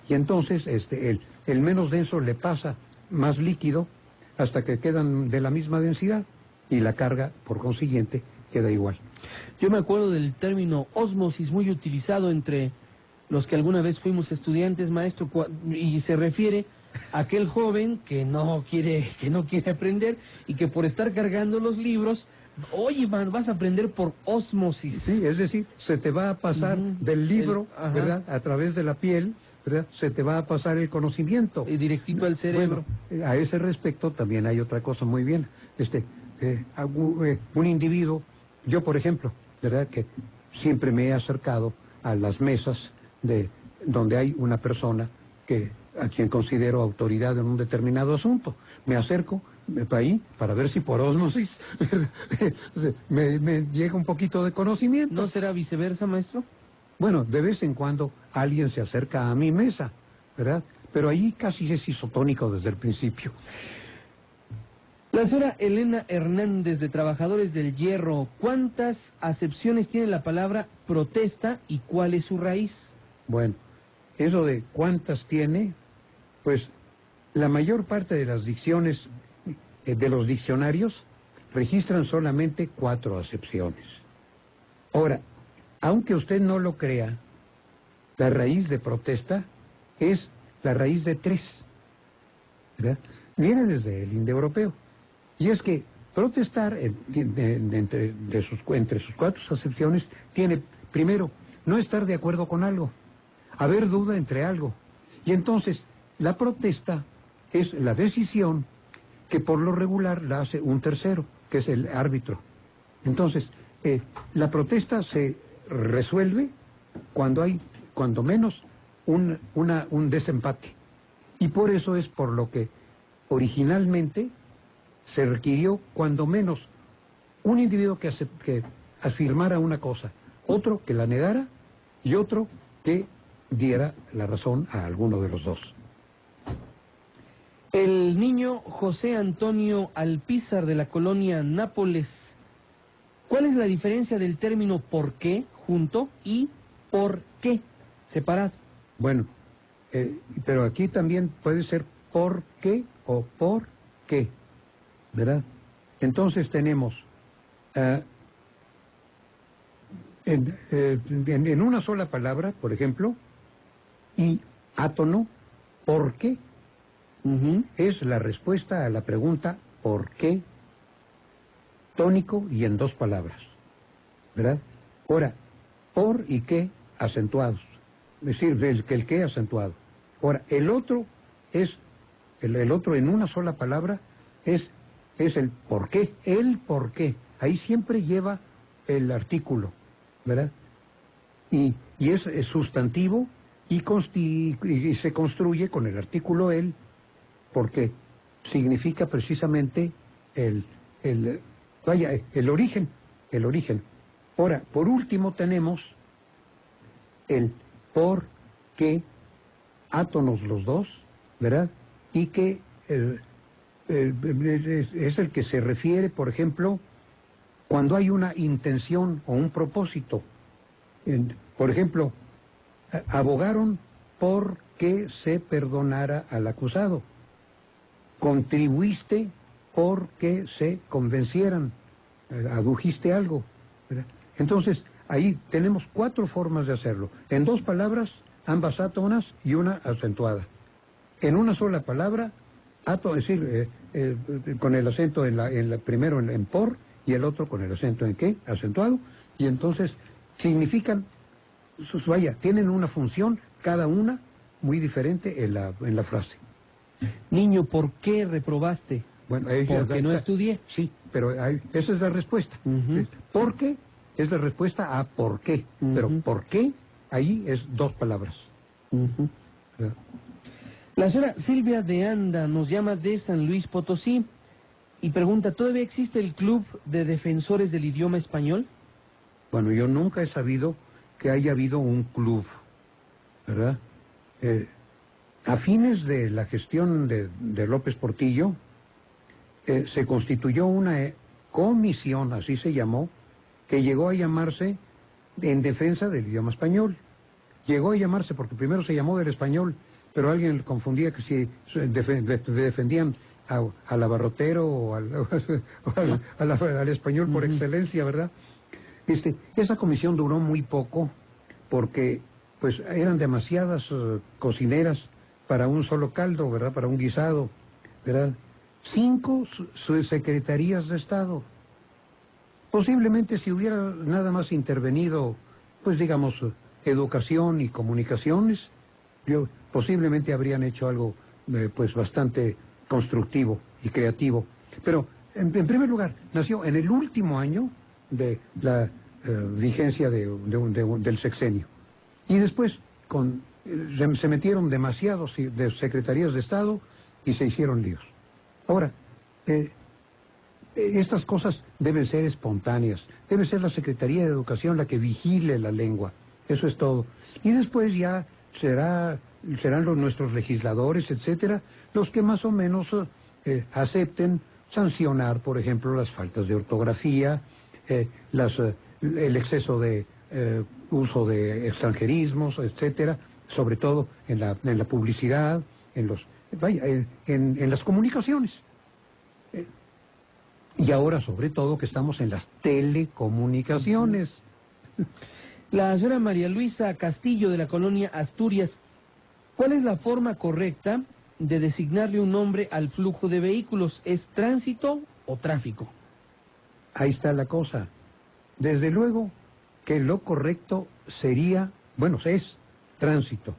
y entonces el menos denso le pasa más líquido hasta que quedan de la misma densidad, y la carga, por consiguiente, queda igual. Yo me acuerdo del término ósmosis muy utilizado entre los que alguna vez fuimos estudiantes, maestro, y se refiere a aquel joven que no quiere aprender y que por estar cargando los libros, oye, vas a aprender por ósmosis. Sí, es decir, se te va a pasar del libro, ¿verdad?, a través de la piel, ¿verdad?, se te va a pasar el conocimiento. Directito al cerebro. Bueno, a ese respecto también hay otra cosa muy bien. Un individuo, yo por ejemplo, ¿verdad?, que siempre me he acercado a las mesas donde hay una persona a quien considero autoridad en un determinado asunto. Me acerco ahí para ver si por ósmosis me llega un poquito de conocimiento. ¿No será viceversa, maestro? Bueno, de vez en cuando alguien se acerca a mi mesa, ¿verdad? Pero ahí casi es isotónico desde el principio. La señora Elena Hernández, de Trabajadores del Hierro, ¿cuántas acepciones tiene la palabra protesta y cuál es su raíz? Bueno, eso de cuántas tiene, pues la mayor parte de las dicciones, de los diccionarios, registran solamente 4 acepciones. Ahora, aunque usted no lo crea, la raíz de protesta es la raíz de 3, ¿verdad? Viene desde el indoeuropeo. Y es que protestar entre sus 4 acepciones tiene, primero, no estar de acuerdo con algo, haber duda entre algo. Y entonces, la protesta es la decisión que por lo regular la hace un tercero, que es el árbitro. Entonces, la protesta se resuelve cuando hay, cuando menos, un desempate. Y por eso es por lo que originalmente se requirió cuando menos un individuo que afirmara una cosa, otro que la negara y otro que diera la razón a alguno de los dos. El niño José Antonio Alpizar de la colonia Nápoles. ¿Cuál es la diferencia del término por qué junto y por qué separado? Bueno, pero aquí también puede ser por qué o por qué, ¿verdad? Entonces tenemos en una sola palabra, por ejemplo, y átono, ¿por qué? Es la respuesta a la pregunta ¿por qué? Tónico y en 2 palabras, ¿verdad? Ahora, por y qué acentuados, es decir, el qué acentuado. Ahora, el otro es, el otro en una sola palabra es el por qué, el por qué. Ahí siempre lleva el artículo, ¿verdad? Y es sustantivo y se construye con el artículo el, porque significa precisamente el origen, el origen. Ahora, por último tenemos el por qué, átonos los dos, ¿verdad? Y que es el que se refiere, por ejemplo, cuando hay una intención o un propósito. Por ejemplo, abogaron por que se perdonara al acusado. Contribuiste porque se convencieran, adujiste algo, ¿verdad? Entonces, ahí tenemos 4 formas de hacerlo. En 2 palabras, ambas átonas y una acentuada. En una sola palabra, es decir, con el acento primero en por y el otro con el acento en qué, acentuado, y entonces significan, tienen una función, cada una muy diferente en la frase. Niño, ¿por qué reprobaste? Bueno, porque no estudié. Sí, pero esa es la respuesta. ¿Por qué? Es la respuesta a por qué. Pero ¿por qué? Ahí es 2 palabras. La señora Silvia de Anda nos llama de San Luis Potosí y pregunta, ¿todavía existe el Club de Defensores del Idioma Español? Bueno, yo nunca he sabido que haya habido un club, ¿verdad? A fines de la gestión de López Portillo, se constituyó una comisión, así se llamó, que llegó a llamarse En Defensa del Idioma Español. Llegó a llamarse porque primero se llamó del español, pero alguien confundía que si defendían al abarrotero o al español por excelencia, ¿verdad? Esa comisión duró muy poco porque pues eran demasiadas cocineras para un solo caldo, ¿verdad? Para un guisado, ¿verdad? 5 secretarías de Estado. Posiblemente si hubiera nada más intervenido, pues digamos, educación y comunicaciones, posiblemente habrían hecho algo pues bastante constructivo y creativo. Pero, en primer lugar, nació en el último año de la vigencia del sexenio. Y después se metieron demasiados de secretarías de Estado y se hicieron líos. Ahora, estas cosas deben ser espontáneas. Debe ser la Secretaría de Educación la que vigile la lengua. Eso es todo. Y después ya serán nuestros legisladores, etcétera, los que más o menos acepten sancionar, por ejemplo, las faltas de ortografía, el exceso de uso de extranjerismos, etcétera, sobre todo en la publicidad, en las comunicaciones. Y ahora, sobre todo, que estamos en las telecomunicaciones. La señora María Luisa Castillo, de la colonia Asturias, ¿cuál es la forma correcta de designarle un nombre al flujo de vehículos? ¿Es tránsito o tráfico? Ahí está la cosa. Desde luego que lo correcto sería, bueno, es tránsito,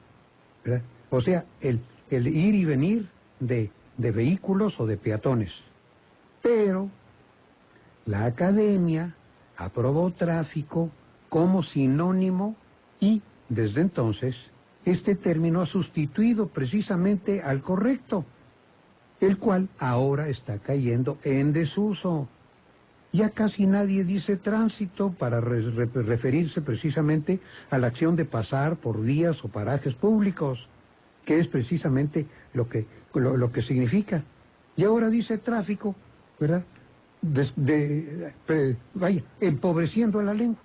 ¿verdad? O sea, el ir y venir de vehículos o de peatones. Pero la academia aprobó tráfico como sinónimo y, desde entonces, este término ha sustituido precisamente al correcto, el cual ahora está cayendo en desuso. Ya casi nadie dice tránsito para referirse precisamente a la acción de pasar por vías o parajes públicos, que es precisamente lo que significa. Y ahora dice tráfico, ¿verdad? Vaya, empobreciendo a la lengua,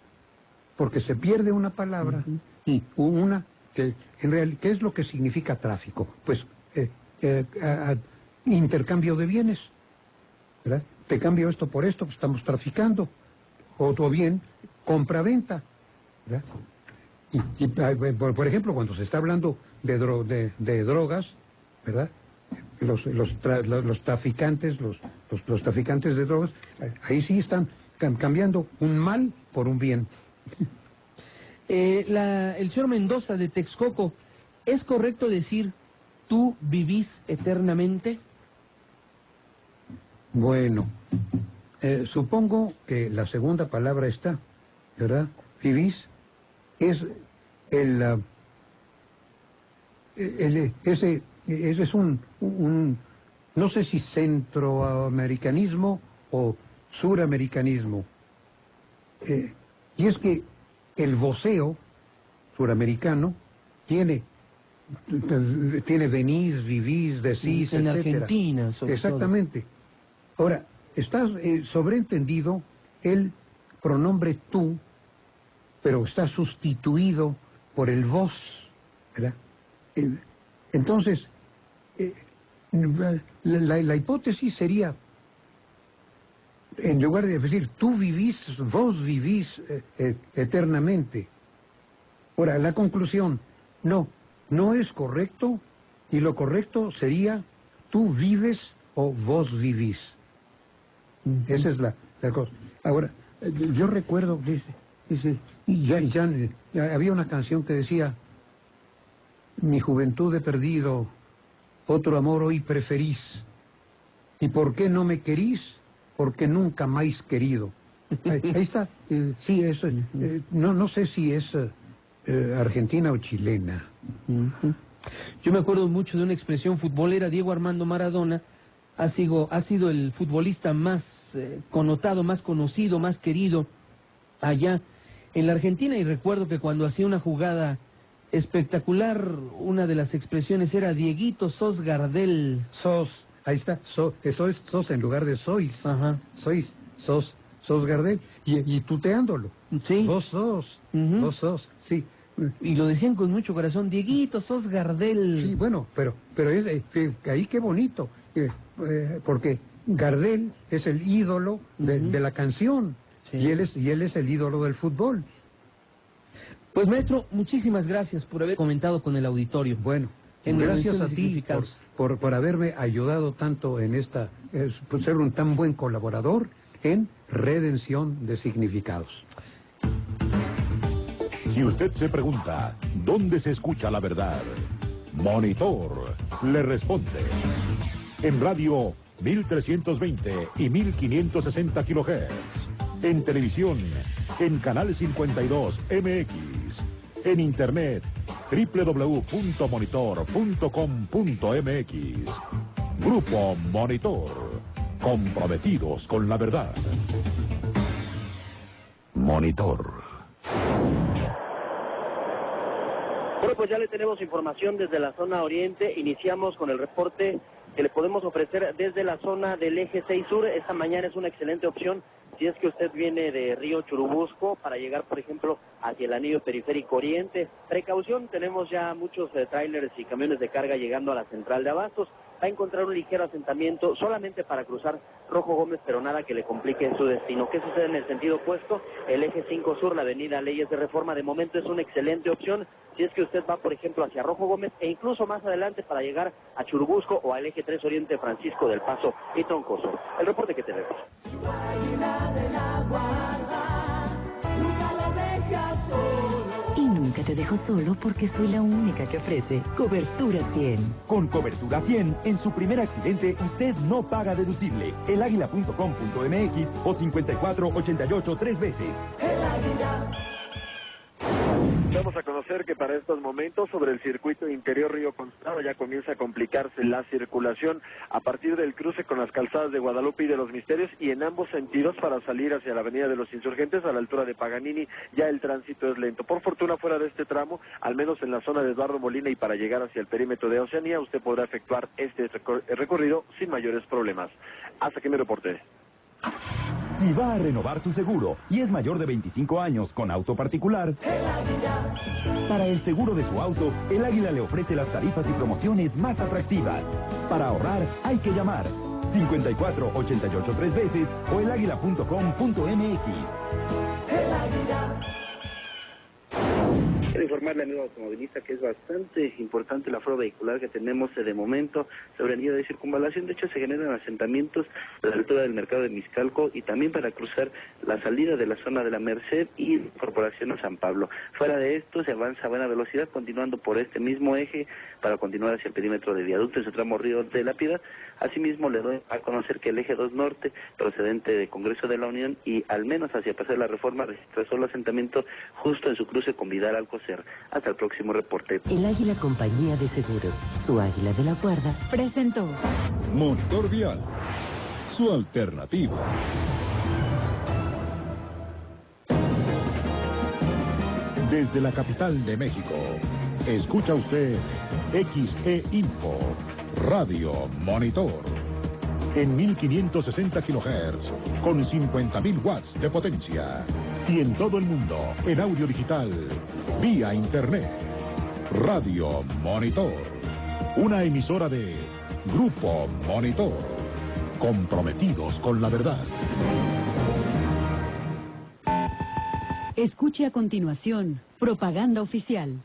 porque se pierde una palabra y una que en realidad, ¿qué es lo que significa tráfico? Pues intercambio de bienes, ¿verdad? Te cambio esto por esto, pues estamos traficando. O bien, compra-venta, ¿verdad? Y por ejemplo, cuando se está hablando de drogas, ¿verdad? Los traficantes, los traficantes de drogas, ahí sí están cambiando un mal por un bien. El señor Mendoza, de Texcoco, ¿es correcto decir tú vivís eternamente? Bueno, supongo que la segunda palabra está, ¿verdad? Vivís es ese es un no sé si centroamericanismo o suramericanismo. Y es que el voceo suramericano tiene venís, vivís, decís, en etcétera. Argentina, sobre exactamente. todo. Ahora, está sobreentendido el pronombre tú, pero está sustituido por el vos, ¿verdad? Entonces, la hipótesis sería, en lugar de decir tú vivís, vos vivís eternamente. Ahora, la conclusión, no es correcto, y lo correcto sería tú vives o vos vivís. Esa es la cosa. Ahora, yo recuerdo, dice, ya había una canción que decía, mi juventud he perdido, otro amor hoy preferís. ¿Y por qué no me querís? Porque nunca más querido. Ahí está. Sí, eso. No sé si es argentina o chilena. Yo me acuerdo mucho de una expresión futbolera. Diego Armando Maradona ha sido el futbolista más connotado, más conocido, más querido allá en la Argentina, y recuerdo que cuando hacía una jugada espectacular, una de las expresiones era Dieguito, sos Gardel. Ahí está, sos en lugar de sois. Ajá. Sos Gardel, y tuteándolo. Sí. Vos sos, sí. Y lo decían con mucho corazón, Dieguito, sos Gardel. Sí, bueno, pero ahí qué bonito, porque Gardel es el ídolo de la canción, sí. y él es el ídolo del fútbol. Pues maestro, muchísimas gracias por haber comentado con el auditorio. Bueno, gracias a ti por haberme ayudado tanto en por ser un tan buen colaborador en Redención de Significados. Si usted se pregunta, ¿dónde se escucha la verdad? Monitor le responde. En radio 1320 y 1560 kHz. En televisión, en Canal 52 MX. En internet, www.monitor.com.mx. Grupo Monitor, comprometidos con la verdad. Monitor. Bueno, pues ya le tenemos información desde la zona oriente. Iniciamos con el reporte que le podemos ofrecer desde la zona del eje 6 sur. Esta mañana es una excelente opción si es que usted viene de Río Churubusco para llegar, por ejemplo, hacia el anillo periférico oriente. Precaución, tenemos ya muchos trailers y camiones de carga llegando a la central de abastos. Va a encontrar un ligero asentamiento solamente para cruzar Rojo Gómez, pero nada que le complique su destino. ¿Qué sucede en el sentido opuesto? El eje 5 sur, la avenida Leyes de Reforma, de momento es una excelente opción si es que usted va, por ejemplo, hacia Rojo Gómez e incluso más adelante para llegar a Churubusco o al eje 3 oriente Francisco del Paso y Troncoso. El reporte que tenemos. Y nunca te dejo solo porque soy la única que ofrece Cobertura 100. Con Cobertura 100, en su primer accidente, usted no paga deducible. Elaguila.com.mx o 5488 3 veces. El Águila. Vamos a conocer que para estos momentos sobre el circuito interior Río Consulado ya comienza a complicarse la circulación a partir del cruce con las calzadas de Guadalupe y de los Misterios y en ambos sentidos para salir hacia la avenida de los Insurgentes a la altura de Paganini ya el tránsito es lento. Por fortuna fuera de este tramo, al menos en la zona de Eduardo Molina y para llegar hacia el perímetro de Oceanía, usted podrá efectuar este recorrido sin mayores problemas. Hasta que me reporte. Si va a renovar su seguro y es mayor de 25 años con auto particular, para el seguro de su auto, el Águila le ofrece las tarifas y promociones más atractivas. Para ahorrar, hay que llamar 5488 3 veces o elaguila.com.mx. El Águila. Quiero informarle, amigo automovilista, que es bastante importante el aforo vehicular que tenemos de momento sobre el día de circunvalación. De hecho, se generan asentamientos a la altura del mercado de Mixcalco y también para cruzar la salida de la zona de la Merced y Corporación a San Pablo. Fuera de esto, se avanza a buena velocidad, continuando por este mismo eje para continuar hacia el perímetro de viaducto en su tramo Río de la Piedad. Asimismo, le doy a conocer que el eje 2 norte, procedente de Congreso de la Unión y al menos hacia Paseo de la Reforma, registra solo asentamiento justo en su cruce con Vidal Alcocer. Hasta el próximo reporte. El Águila Compañía de Seguros, su Águila de la Guarda, presentó Monitor Vial, su alternativa. Desde la capital de México, escucha usted XE Info, Radio Monitor, en 1560 kHz, con 50.000 watts de potencia. Y en todo el mundo, en audio digital, vía internet. Radio Monitor, una emisora de Grupo Monitor, comprometidos con la verdad. Escuche a continuación, propaganda oficial.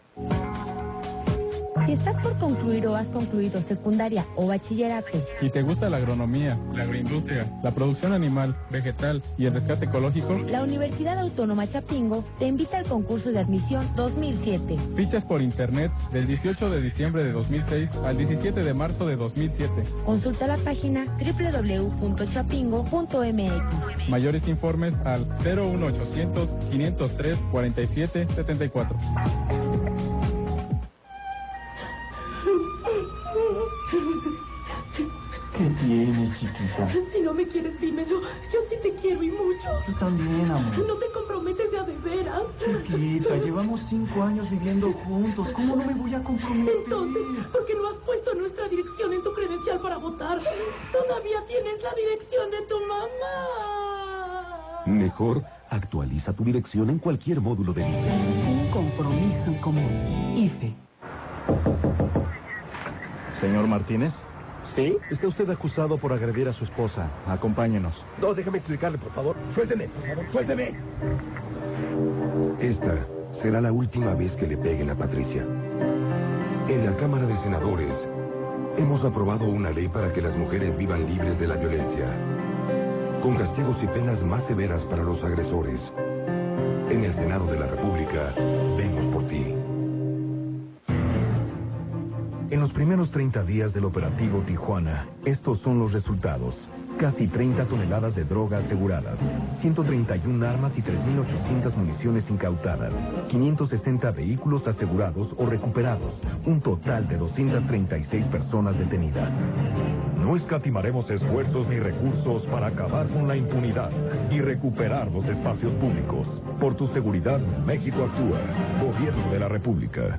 Si estás por concluir o has concluido secundaria o bachillerato. Si te gusta la agronomía, la agroindustria, la producción animal, vegetal y el rescate ecológico, la Universidad Autónoma Chapingo te invita al concurso de admisión 2007. Fichas por internet del 18 de diciembre de 2006 al 17 de marzo de 2007. Consulta la página www.chapingo.mx. Mayores informes al 01800 503 47 74. ¿Qué tienes, chiquita? Si no me quieres, dímelo. Yo sí te quiero y mucho. Yo también, amor. No te comprometes de a de veras. Chiquita, llevamos 5 años viviendo juntos. ¿Cómo no me voy a comprometer? Entonces, ¿por qué no has puesto nuestra dirección en tu credencial para votar? Todavía tienes la dirección de tu mamá. Mejor, actualiza tu dirección en cualquier módulo de IFE. Un compromiso en común. IFE. Señor Martínez. ¿Sí? Está usted acusado por agredir a su esposa. Acompáñenos. No, déjame explicarle, por favor. Suélteme, por favor, suélteme. Esta será la última vez que le peguen a Patricia. En la Cámara de Senadores hemos aprobado una ley para que las mujeres vivan libres de la violencia, con castigos y penas más severas para los agresores. En el Senado de la República, vemos por ti. En los primeros 30 días del operativo Tijuana, estos son los resultados. Casi 30 toneladas de droga aseguradas, 131 armas y 3.800 municiones incautadas, 560 vehículos asegurados o recuperados, un total de 236 personas detenidas. No escatimaremos esfuerzos ni recursos para acabar con la impunidad y recuperar los espacios públicos. Por tu seguridad, México actúa. Gobierno de la República.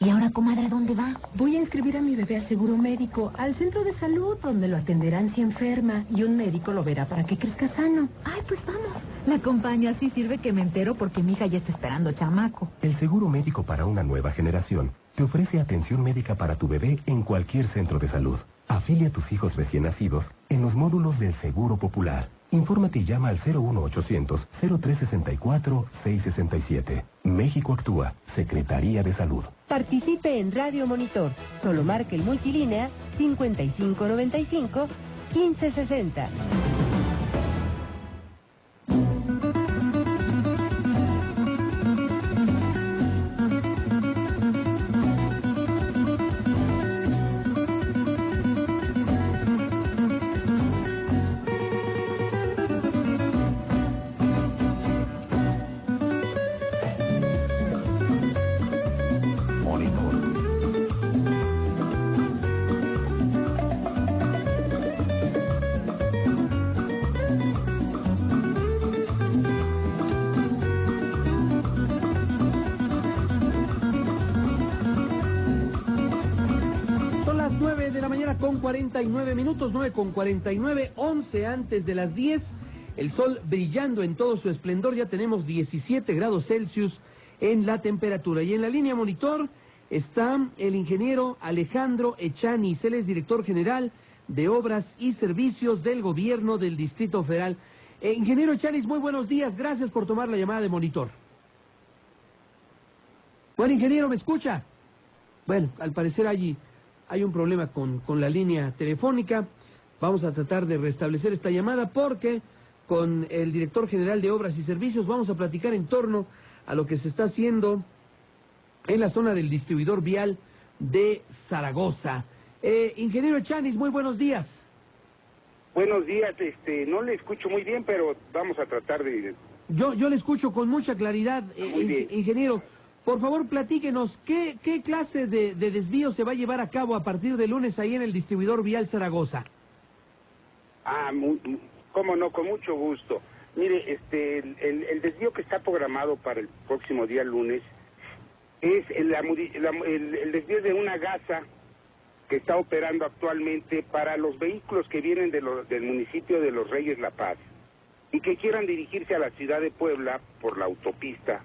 ¿Y ahora, comadre, dónde va? Voy a inscribir a mi bebé al seguro médico, al centro de salud, donde lo atenderán si enferma, y un médico lo verá para que crezca sano. Ay, pues vamos. La acompaña, sí sirve que me entero porque mi hija ya está esperando chamaco. El seguro médico para una nueva generación te ofrece atención médica para tu bebé en cualquier centro de salud. Afilia a tus hijos recién nacidos en los módulos del Seguro Popular. Infórmate y llama al 01800-0364-667. México Actúa, Secretaría de Salud. Participe en Radio Monitor. Solo marque el multilínea 5595-1560. Con 49 minutos, 9:49, 11 antes de las 10, el sol brillando en todo su esplendor, ya tenemos 17 grados Celsius en la temperatura. Y en la línea monitor está el ingeniero Alejandro Echaniz, él es director general de Obras y Servicios del Gobierno del Distrito Federal. Ingeniero Echaniz, muy buenos días, gracias por tomar la llamada de monitor. Bueno, ingeniero, ¿me escucha? Bueno, al parecer hay un problema con la línea telefónica. Vamos a tratar de restablecer esta llamada porque con el director general de Obras y Servicios vamos a platicar en torno a lo que se está haciendo en la zona del distribuidor vial de Zaragoza. Ingeniero Echaniz, muy buenos días. Buenos días, no le escucho muy bien, pero vamos a tratar de... Yo le escucho con mucha claridad, ingeniero. Por favor, platíquenos, ¿qué clase de desvío se va a llevar a cabo a partir de lunes ahí en el distribuidor vial Zaragoza? Cómo no, con mucho gusto. Mire, el desvío que está programado para el próximo día lunes es el desvío de una gasa que está operando actualmente para los vehículos que vienen del municipio de Los Reyes La Paz y que quieran dirigirse a la ciudad de Puebla por la autopista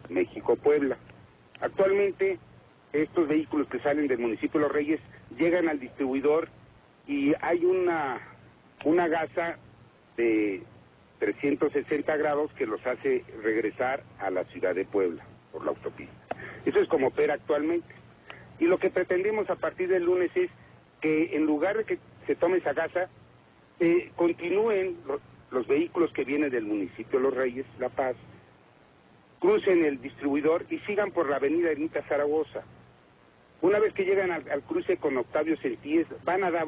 México-Puebla. Actualmente, estos vehículos que salen del municipio de Los Reyes llegan al distribuidor y hay una gasa de 360 grados que los hace regresar a la ciudad de Puebla por la autopista. Eso es como opera actualmente. Y lo que pretendemos a partir del lunes es que en lugar de que se tome esa gasa, continúen los vehículos que vienen del municipio de Los Reyes, La Paz, crucen el distribuidor y sigan por la avenida Ermita Zaragoza. Una vez que llegan al cruce con Octavio Sentíes, van a dar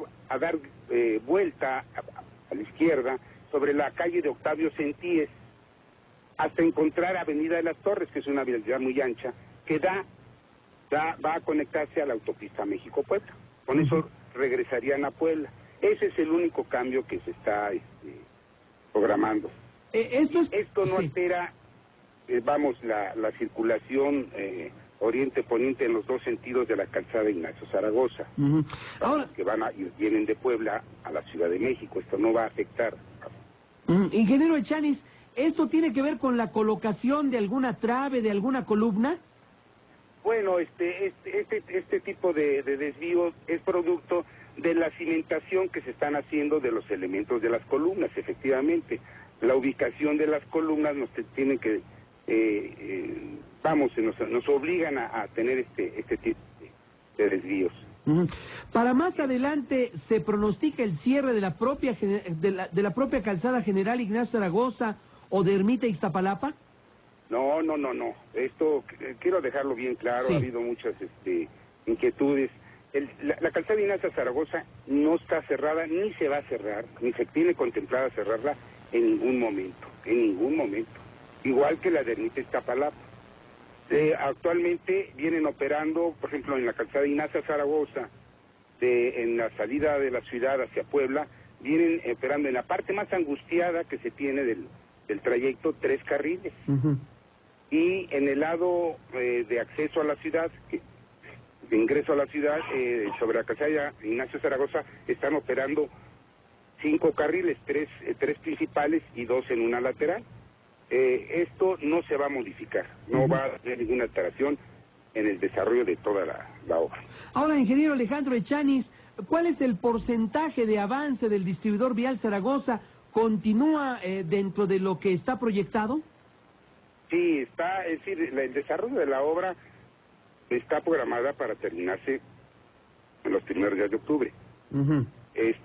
vuelta a la izquierda sobre la calle de Octavio Sentíes hasta encontrar Avenida de las Torres, que es una vialidad muy ancha, que va a conectarse a la autopista México-Puebla. Con eso regresarían a Puebla. Ese es el único cambio que se está programando. Esto no altera la circulación oriente-poniente en los dos sentidos de la calzada Ignacio Zaragoza. Ahora que vienen de Puebla a la Ciudad de México, esto no va a afectar. Ingeniero Echaniz, ¿esto tiene que ver con la colocación de alguna trave, de alguna columna? Bueno, este tipo de desvío es producto de la cimentación que se están haciendo de los elementos de las columnas, efectivamente. La ubicación de las columnas nos tienen que nos obligan a tener este tipo de desvíos. Para más adelante, ¿se pronostica el cierre de la propia calzada General Ignacio Zaragoza o de Ermita Iztapalapa? No. Esto quiero dejarlo bien claro. Sí. Ha habido muchas inquietudes. La calzada Ignacio Zaragoza no está cerrada, ni se va a cerrar, ni se tiene contemplada cerrarla en ningún momento. Igual que la de Ermita Iztapalapa. Actualmente vienen operando, por ejemplo, en la calzada Ignacio Zaragoza, en la salida de la ciudad hacia Puebla, vienen operando en la parte más angustiada que se tiene del trayecto 3 carriles. Y en el lado de acceso a la ciudad, ingreso a la ciudad, sobre la calzada Ignacio Zaragoza, están operando 5 carriles, 3 principales y 2 en una lateral. Esto no se va a modificar, no va a haber ninguna alteración en el desarrollo de toda la obra. Ahora, ingeniero Alejandro Echaniz, ¿cuál es el porcentaje de avance del distribuidor vial Zaragoza? ¿Continúa dentro de lo que está proyectado? Sí, está, es decir, el desarrollo de la obra está programada para terminarse en los primeros días de octubre.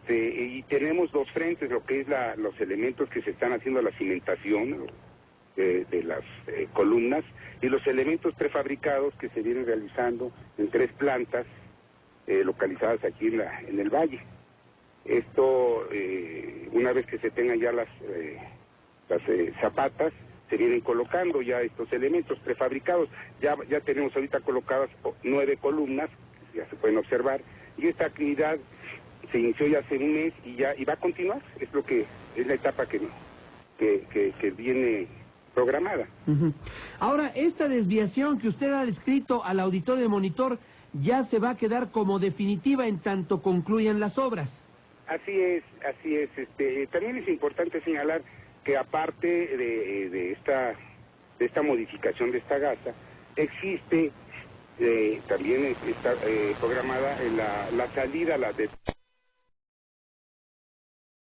Y tenemos 2 frentes, lo que es los elementos que se están haciendo, la cimentación de las columnas, y los elementos prefabricados que se vienen realizando en 3 plantas localizadas aquí en el valle. Esto, una vez que se tengan ya las zapatas, se vienen colocando ya estos elementos prefabricados. Ya tenemos ahorita colocadas 9 columnas, ya se pueden observar, y esta actividad se inició ya hace un mes y va a continuar. Es lo que es la etapa que viene programada. Ahora, esta desviación que usted ha descrito al auditorio de Monitor ya se va a quedar como definitiva en tanto concluyan las obras. Así es. También es importante señalar que aparte de esta modificación de esta gasa, existe también está programada la salida,